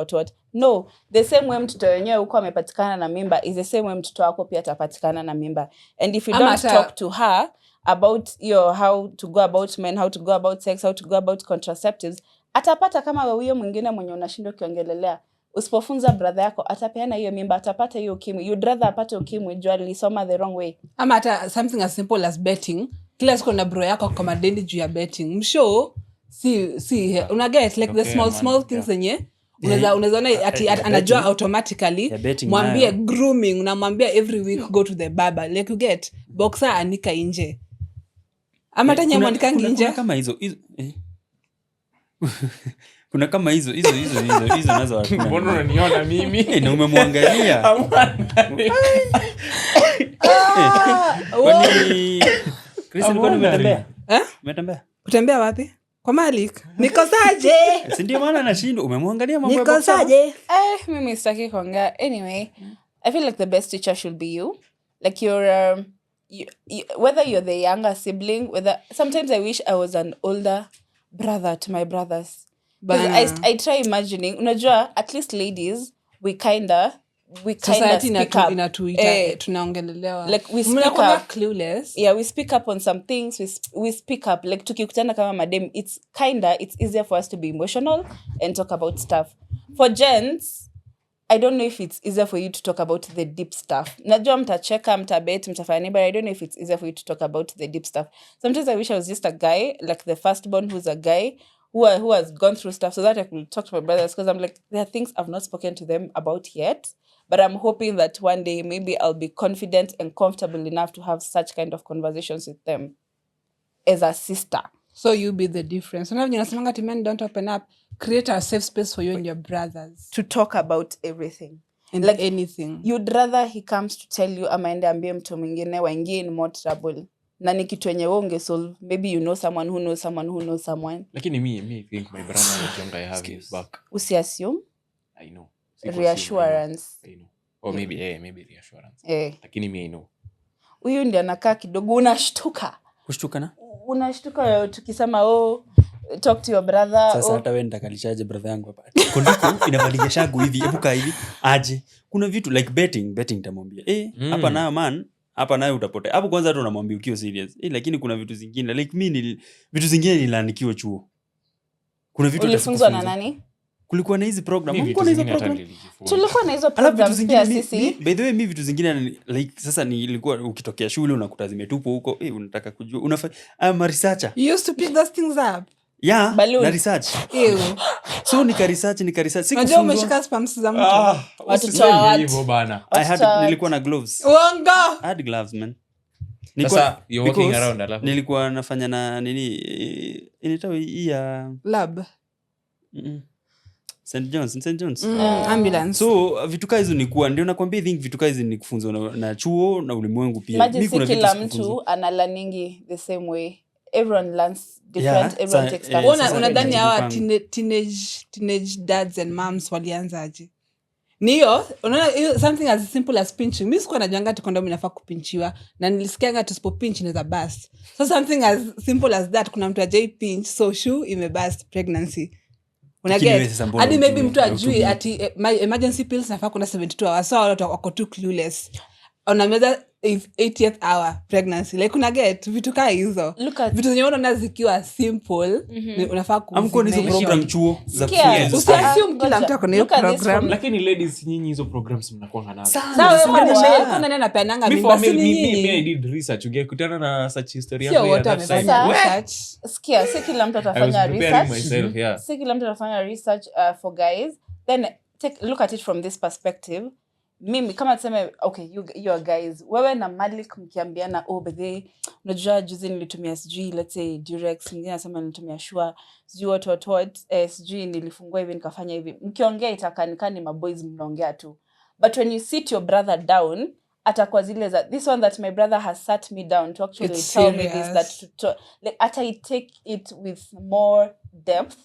S1: No, the same way mtoto wenyewe uko amepatikana na mimba is the same way mtoto wako pia atapatikana na mimba. And if you don't talk to her about how to go about men, how to go about sex, how to go about contraceptives, atapata kama wewe mwingine mwenye unashindwa kiongelelea. Usipofunza brother yako atapeana hiyo mimba, atapata hiyo ukimwi. You'd rather apate ukimwi juu alisoma the wrong way.
S2: Ama hata something as simple as betting. Kila siku na bro yako kama daily juu ya betting. Mshow si una get like the small things zenye unaweza ona ati anajua automatically. Mwambie grooming, unamwambia every week go to the barber, like you get boxer anika nje. Ama hata nyama anika nje
S4: kama hizo. Kuna kama hizo nazo watu.
S3: Mbona unaniona mimi?
S4: Na umemwangalia. Kwani Chris alikuwa umetembea? Umetembea?
S2: Kutembea wapi? Kwa Malik. Nikosaje?
S4: Si ndio maana anashinda, umemwangalia mambo
S2: yako. Nikosaje?
S1: Mimi sitaki kuongea. Anyway, I feel like the best teacher should be you. Like you're whether you're the younger sibling, sometimes I wish I was an older brother to my brothers. But I try imagining, unajua, at least ladies, we kind of speak up.
S2: Tunaongelelewa.
S1: Like we speak up.
S2: Clueless.
S1: Yeah, we speak up on some things. We speak up. Like tukikutana kama madem, it's easier for us to be emotional and talk about stuff. For gents, I don't know if it's easier for you to talk about the deep stuff. Najua mtacheka, mtabet, mtafanya, but I don't know if it's easier for you to talk about the deep stuff. Sometimes I wish I was just a guy, like the firstborn who's a guy, who has gone through stuff, so that I could talk to my brothers, because I'm like, there are things I've not spoken to them about yet, but I'm hoping that one day maybe I'll be confident and comfortable enough to have such kind of conversations with them as a sister.
S2: So you be the difference. When men don't open up, create a safe space for you and your brothers
S1: to talk about everything
S2: and like anything.
S1: You'd rather he comes to tell you amaende ambie mtu mwingine waingie in more trouble. Na ni kitu yenye wewe ungesolve. Maybe you know someone who knows someone who knows someone.
S3: Lakini me think my brother is younger, I have his back.
S1: Usiassume.
S3: I know.
S1: Reassurance.
S3: I know. Or maybe reassurance. Lakini me I know.
S1: Huyu ndiye anakaa kidogo unashtuka.
S4: Kushtuka na?
S1: Unashtuka tukisema talk to your brother.
S4: Sasa hata wewe ndakalishaje brother yangu hapa. Kondiko inavalia shagu hivi, ebuka hivi aje. Kuna vitu like betting tamwambia. Hapa nayo man, hapa nayo utapotea. Hapo kwanza tu unamwambia ukiwa serious. Lakini kuna vitu zingine like mimi vitu zingine niliandikiwa chuo. Kuna vitu
S1: ulifunzwa na nani?
S4: kulikuwa na hizi program.
S3: Tulikuwa
S1: na hizo programs pia sisi.
S4: By the way, mimi vitu zingine like sasa nilikuwa ukitokea shule unakuta zimetupwa huko, unataka kujua unafanya researcher.
S2: You used to pick those things up.
S4: Yeah, na research. So nika research
S2: unajua umeshika spams za mtu.
S1: Watu
S3: hivyo bana.
S4: Nilikuwa na gloves.
S2: Uongo.
S4: I had gloves, man.
S3: Sasa you're walking around alafu.
S4: Nilikuwa nafanya na nini inaitwa hii ya
S2: lab.
S4: St. John's.
S2: Ambulance.
S4: So vitu hizo nilikuwa ndio nakwambia, I think vitu hizo ni kufunzwa na chuo na ulimwengu pia.
S1: Mimi kuna vitu kila mtu ana learning the same way. Everyone learns different, everyone takes stuff.
S2: Unadhani hawa teenage dads and moms walianzaje? Niyo, unaona something as simple as pinching. Mimi sikuwa najuanga ati kondom inafaa kupinchiwa na nilisikianga tusipo pinch inaweza burst. So something as simple as that, kuna mtu ajai pinch so shoe imeburst pregnancy. Unaget? Hadi maybe mtu ajui ati emergency pills nafaa kuna 72 hours. So watu wako too clueless. Unameza 80th hour pregnancy. Like unaget vitu kaa hizo. Vitu zenye unaona zikiwa simple, unafaa
S4: amko hizo program chuo za
S2: usiassume kila mtu akona hiyo program.
S3: Lakini ladies nyinyi hizo programs mnakuanga nazo.
S2: Sawa, kuna nani anapeananga mimba si nyinyi.
S3: I did research. Ungekutana na such history
S2: ya research.
S1: Sikia, si kila mtu atafanya research. Si kila mtu atafanya research for guys. Then look at it from this perspective. Mimi kama tuseme okay, you are guys, wewe na Malik mkiambiana bethe unajua juzi nilitumia sijui let's say Durex, mwingine anasema nilitumia Shua sijui what sijui nilifungua hivi nikafanya hivi, mkiongea itakanikani maboys mnaongea tu, but when you sit your brother down atakuwa zile za this one that my brother has sat me down to actually tell me this that like I take it with more depth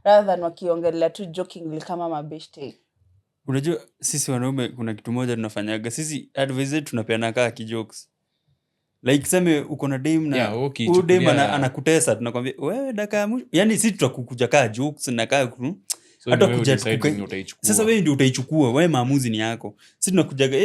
S1: rather than wakiongelea tu jokingly kama mabeshte.
S4: Unajua sisi wanaume kuna kitu moja tunafanyaga. Sisi advice tunapeana kaa kijokes. Like sema uko na dem na huyo dem anakutesa, tunakwambia wewe daka mwisho. Yaani sisi tutakukuja kaa jokes na kaa hata kuja sasa wewe ndio utaichukua, wewe maamuzi ni yako. Sisi tunakujaga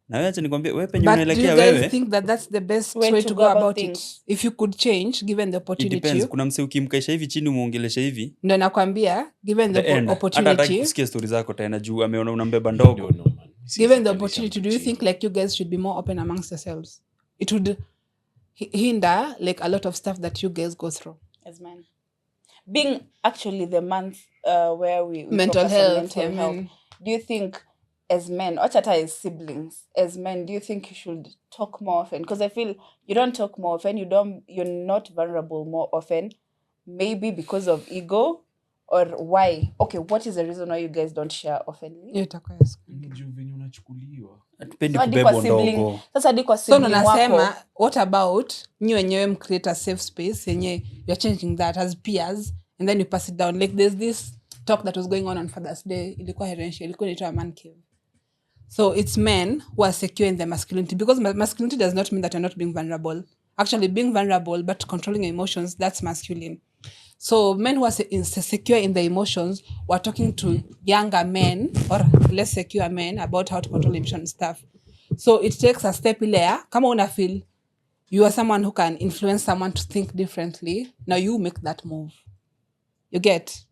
S4: na wewe acha nikwambie wewe penye unaelekea wewe.
S2: But do you think that that's the best way to go about it? If you could change given the opportunity.
S4: It depends. Kuna mse ukimkaisha hivi chini muongelesha hivi.
S2: Ndio nakwambia given the opportunity.
S4: Hata kusikia story zako tena juu ameona unambeba ndogo.
S2: Given the opportunity, do you think like you guys should be more open amongst yourselves? It would hinder like a lot of stuff that you guys go through
S1: as men. Being actually the month where we
S2: mental health.
S1: Do you think as men, or as siblings, as men, do you think you should talk more often? Because I feel you don't talk more often, you're not vulnerable more often, maybe because of ego, or why? Okay, what is the reason why you guys don't share oftenly?
S2: So nasema, what about you wenyewe create a safe space yenye you're changing that as peers and then you pass it down? Like there's this talk that was going on Father's Day, ilikuwa herenshi, ilikuwa inaitwa a man cave. So it's men who are secure in their masculinity, because masculinity does not mean that you're not being vulnerable. Actually, being vulnerable but controlling your emotions, that's masculine. So men who are secure in their emotions were talking to younger men or less secure men about how to control emotion stuff. So it takes a step layer. Kama una feel you are someone who can influence someone to think differently, now you make that move. You get?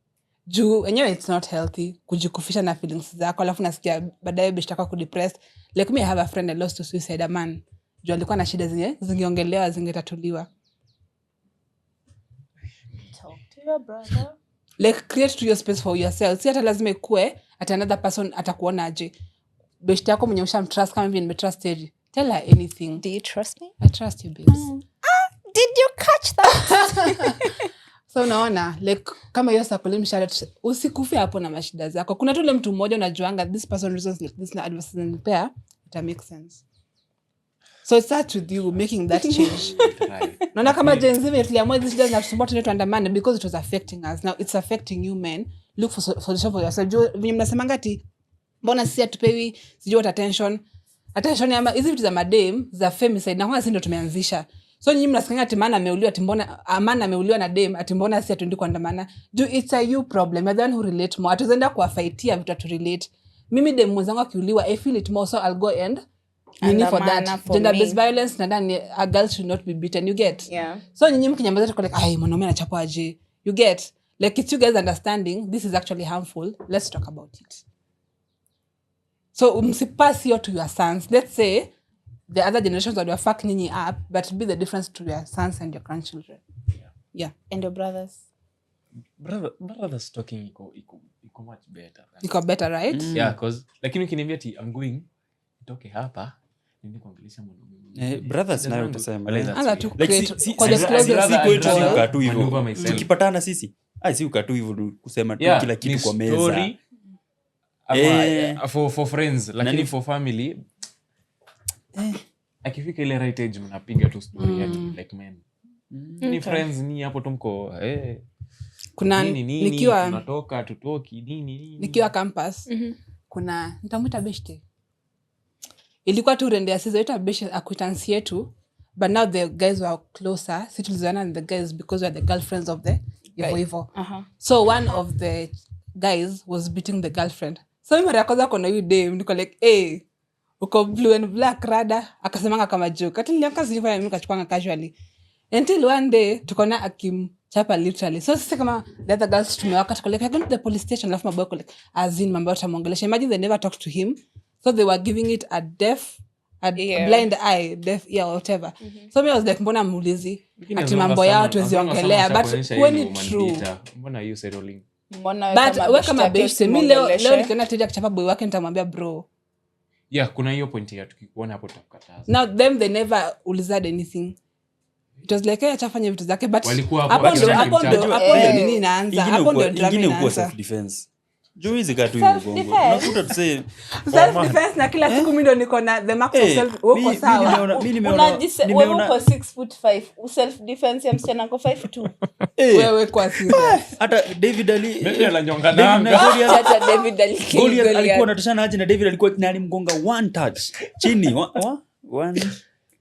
S2: Juu enyewe it's not healthy kujikufisha na feelings zako alafu nasikia baadaye beshtaka kudepress. Like me, I have a friend I lost to suicide, a man. Juu alikuwa na shida zingeongelewa zingetatuliwa.
S1: Talk to your brother.
S2: Like create to your space for yourself. Si hata lazima ikue at another person atakuona aje. Beshte yako mwenye ushamtrust kama hivi nimetrust Terry. Tell her anything.
S1: Do you trust me?
S2: I trust you, babes.
S1: Did you catch that?
S2: So unaona, like kama hiyo sakuli msharet usikufi hapo na mashida zako. Kuna tule mtu mmoja unajuanga this person reasons like this na advice and pair, it makes sense. So it starts with you making that change. Naona kama Gen Z tuliamua this doesn't have support to understand because it was affecting us. Now it's affecting you men. Look for solution for yourself. Venye mnasemanga ati mbona sisi atupewi sijui attention ama hizi vitu za madem za femicide na kwa sisi ndio tumeanzisha. So nyinyi mnasikanga ati maana ameuliwa ati mbona Amana ameuliwa na dem ati mbona si atuendi kuandamana. It's a you problem. You're the one who relate more. Atuzenda kuwafaitia vitu to relate. Mimi dem mwenzangu akiuliwa I feel it more, so I'll go and for that. Gender-based violence na a girl should not be beaten. You get?
S1: Yeah.
S2: So nyinyi mkinyamaza tuko like ai mwanaume anachapwa aje. You get? Like, it's you guys understanding this is actually harmful. Let's talk about it. So msipass here to your sons. Let's say the other generations that were fuck nyinyi up, but be the difference to your sons and your grandchildren. Yeah.
S1: And your brothers.
S3: Brothers talking iko much better.
S2: Iko better, right?
S3: Yeah, because lakini ukiniambia ati I'm going toke hapa nini kuongelesha mwanaume.
S4: Brothers nayo utasema.
S2: Ala tu
S4: Like
S2: create kwa the closest
S4: kwetu si
S2: people.
S4: ukatu hivyo. Tukipatana sisi, si ukatu hivyo kusema tu kila kitu kwa meza.
S3: Story. For friends, lakini for family akifika ile right age mnapiga tu story like men. Ni friends ni hapo tu mko
S2: kuna nikiwa
S3: tunatoka tutoki nini
S2: nikiwa campus kuna nitamuita beshte ilikuwa tu rende sisi yote beshte acquaintance yetu, but now the guys were closer, si tulizoana and the guys because we are the girlfriends of the hivyo. So one of the guys was beating the girlfriend. So mimi mara kwanza kona you day niko like uko blue and black rada, akasemanga kama joke ati niliamka sifanya mimi kachukua casually until one day tukona akimchapa literally. So sisi kama the other girls tumewaka tukoleka I go to the police station, alafu maboy like azin mambo tamongelesha. Imagine they never talked to him, so they were giving it a blind eye, deaf ear or whatever. So me I was like mbona muulizi ati mambo yao tuweziongelea, but when it true
S3: mbona you settling
S2: but kama best me leo nikiona tija kuchapa boy wake nitamwambia bro.
S3: Yeah, kuna hiyo point ya tukikuona hapo tutakataza.
S2: Now them they never ulized anything. It was like achafanya vitu zake, but hapo ndo nini inaanza, hapo ndo drama inaanza.
S4: Self defense. Juu hizi katu hiyo bongo. Unakuta tuseme
S2: self defense na kila siku mimi ndo niko na the max of self. Uko sawa.
S4: Mimi nimeona
S1: wewe uko 6'5", self defense ya msichana uko 5'2".
S2: Wewe kwa serious.
S4: Hata David Ali
S3: ananyonga nanga.
S1: Hata David Ali
S4: alikuwa anatoshana aje na David alikuwa alimgonga one touch chini. One.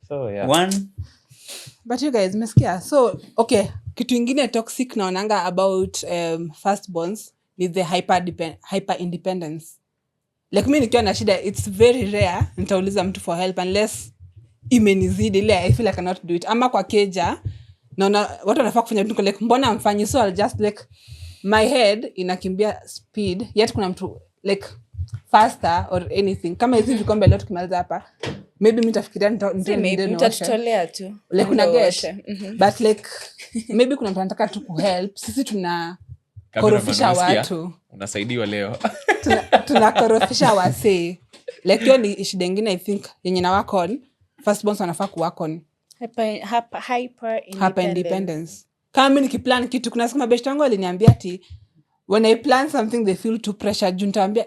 S4: So yeah. One.
S2: But you guys mesikia. So okay, kitu ingine toxic naonanga about firstborns ni the hyper independence. Like mimi nikiwa na shida, it's very rare nitauliza mtu for help unless imenizidi ile I feel I cannot do it. Ama kwa keja naona watu wanafaa kufanya vitu like mbona amfanyi, so I'll just like my head inakimbia speed yet kuna mtu like faster or anything. Kama hizi vikombe leo tukimaliza hapa maybe mimi nitafikiria
S1: nitatolea tu
S2: like una get but like maybe kuna mtu anataka tu kuhelp. Sisi tuna korofisha watu,
S3: unasaidiwa leo
S2: tunakorofisha wase like hiyo ni shida nyingine I think yenye na work on firstborns wanafaa ku work on hyper independence. Kama mimi nikiplan kitu, kuna siku best yangu aliniambia ati when I plan something they feel too pressure, juntaambia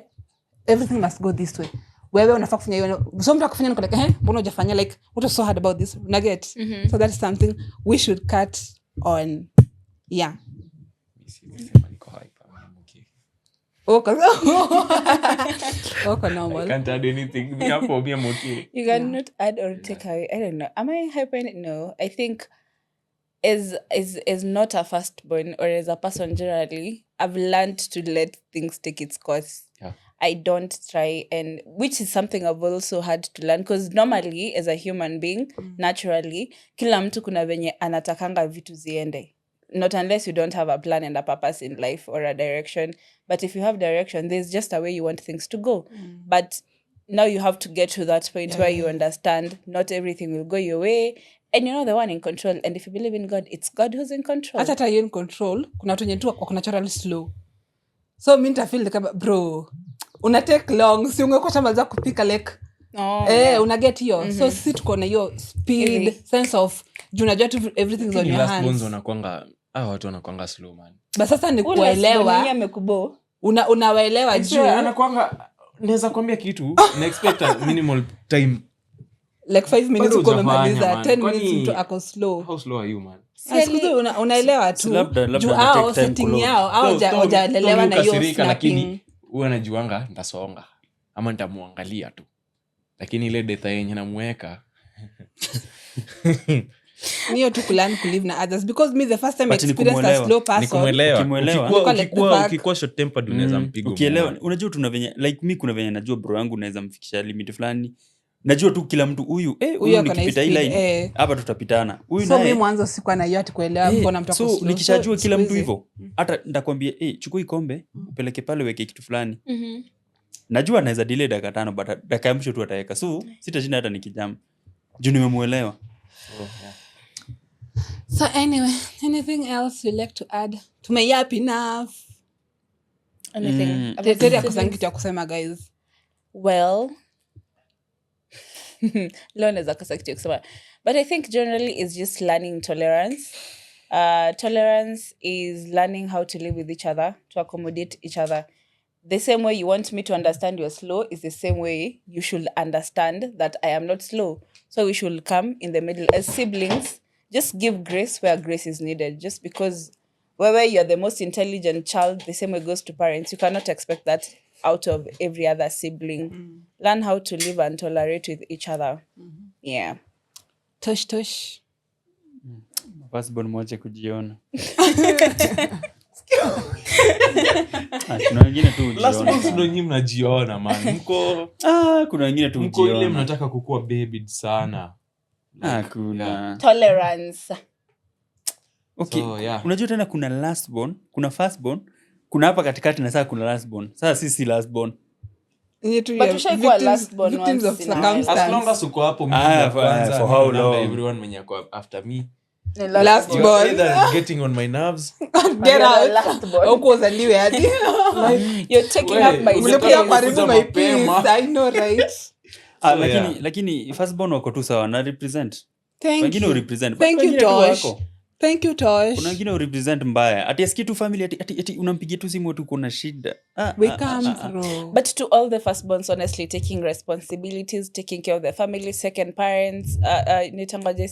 S2: everything must go this way. Wewe unafaa kufanya hiyo, so mtu akufanya niko like mbona hujafanya, like what is so hard about this, una get? So that is something we should cut on. Yeah. Okay, normal.
S3: I can't add anything.
S1: You cannot add or take away. I don't know. Am I hyper? No. I think as not a firstborn or as a person generally, I've learned to let things take its course.
S3: Yeah.
S1: I don't try, and which is something I've also had to learn, because normally as a human being, naturally, kila mtu kuna venye anatakanga vitu ziende. Not unless you don't have a plan and a purpose in life or a direction. But if you have direction, there's just a way you want things to go. But now you have to get to that point where you understand not everything will go your way. And you're not the one in control. And if you believe in God, it's God who's in control.
S2: Hata you're in control, kuna watu wenye tu wako naturally slow. So mimi nita feel like bro, una take long, si ungekuwa chamaza kupika like una get hiyo. So sisi tuko na hiyo speed, sense of unajua tu everything's on your hands.
S3: Unakwanga watu wanakwanga slow man.
S2: But sasa ni kuelewa.
S1: Mimi amekubo.
S2: Unawaelewa juu.
S3: Anakwanga naweza kuambia kitu na expect a minimal time.
S2: Like 5 minutes uko umemaliza, 10 minutes mtu ako slow.
S3: How slow are you man?
S2: Unaelewa tu. Juu hao setting yao hawajaelewa na hiyo snapping.
S3: Lakini huwa najuanga nitasonga ama nitamuangalia tu. Lakini ile data yenye namweka
S2: niyo tu kulearn to live na others, because me the first time I experienced a slow person.
S3: Ukikuwa short tempered unaweza mpigo.
S4: Ukielewa, unajua tuna venye like mimi kuna venye najua bro yangu naweza mfikisha limit fulani. najua tu kila mtu huyu nikipita hii line hapa tutapitana. Huyu
S2: naye. So mimi mwanzo sikuwa na hiyo ati kuelewa mbona mtu
S4: so nikishajua kila mtu hivyo hata nitakwambia chukua ikombe upeleke pale weke kitu fulani. Najua naweza delay dakika 5 but dakika ya mwisho tu ataweka. So sitashinda hata nikijam. Juu nimemuelewa.
S2: So anyway, anything else you like to add? Tumeyap enough.
S1: Anything.
S2: Teteria kitu ya kusema guys.
S1: Well, learn as a kusema. But I think generally it's just learning tolerance. Tolerance is learning how to live with each other, to accommodate each other. The same way you want me to understand you're slow is the same way you should understand that I am not slow. So we should come in the middle as siblings. Just give grace where grace is needed. Just because whether you're the most intelligent child, the same way goes to parents. You cannot expect that out of every other sibling. Learn how to live and tolerate with each other. Yeah.
S2: Tosh.
S4: Firstborn moja kujiona. Kuna wengine tu ujiona.
S3: Last month ndo nyinyi mnajiona man.
S4: Kuna wengine tu ujiona.
S3: Mko ile mnataka kukua baby sana.
S4: Kuna
S1: tolerance.
S4: Okay. So, yeah. Unajua tena kuna lastborn, kuna firstborn, kuna hapa katikati na sasa kuna lastborn. Sasa sisi lastborn.
S1: But ushaikuwa lastborn
S2: victims of circumstance.
S3: As long as uko hapo mimi kwanza
S4: for how long
S3: everyone mwenye ako after me.
S2: Lastborn.
S3: Either getting on my nerves.
S2: Get out. Lastborn. Huko uzaliwe hadi.
S1: You're taking up my
S2: peace. I know right.
S4: So, lakini firstborn wako tu sawa na represent. Wengine urepresent.
S2: Thank you Tosh.
S4: Kuna wengine urepresent mbaya. Ati asikie tu family ati unampigia tu simu tu kuna shida.
S2: We come through.
S1: But to all the firstborns, honestly, taking responsibilities, taking care of their family, second parents,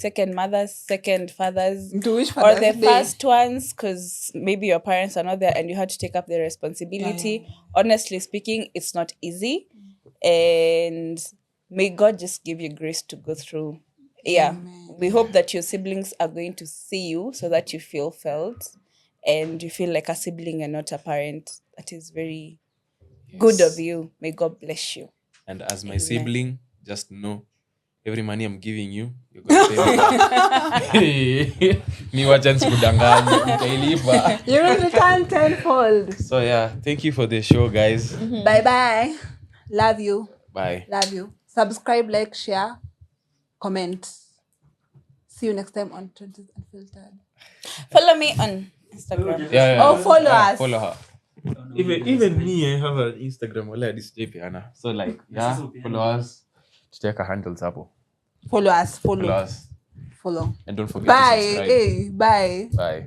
S1: second mothers, second fathers, or the first ones, because maybe your parents are not there and you had to take up the responsibility. Honestly speaking, it's not easy. And may God just give you grace to go through. Yeah. Amen. We hope that your siblings are going to see you so that you feel felt and you feel like a sibling and not a parent. That is very good of you. May God bless you.
S3: And as my sibling, just know every money I'm giving you, you're going to pay me. Ni wacha sikudanganya, nitailipa.
S2: You will return tenfold.
S3: So yeah, thank you for the show, guys.
S2: Bye. Love you.
S3: Bye.
S2: Love you. Subscribe, like, share, comment. See you next time on 20's Unfiltered.
S1: Follow me on Instagram.
S3: Yeah.
S2: Follow us.
S3: Follow her. Even me, I have an Instagram. Wala display Anna. So like, follow us. Tutaweka handles hapo.
S2: Follow us.
S3: Follow.
S2: Follow.
S3: And don't forget to subscribe.
S2: Bye.
S3: Bye.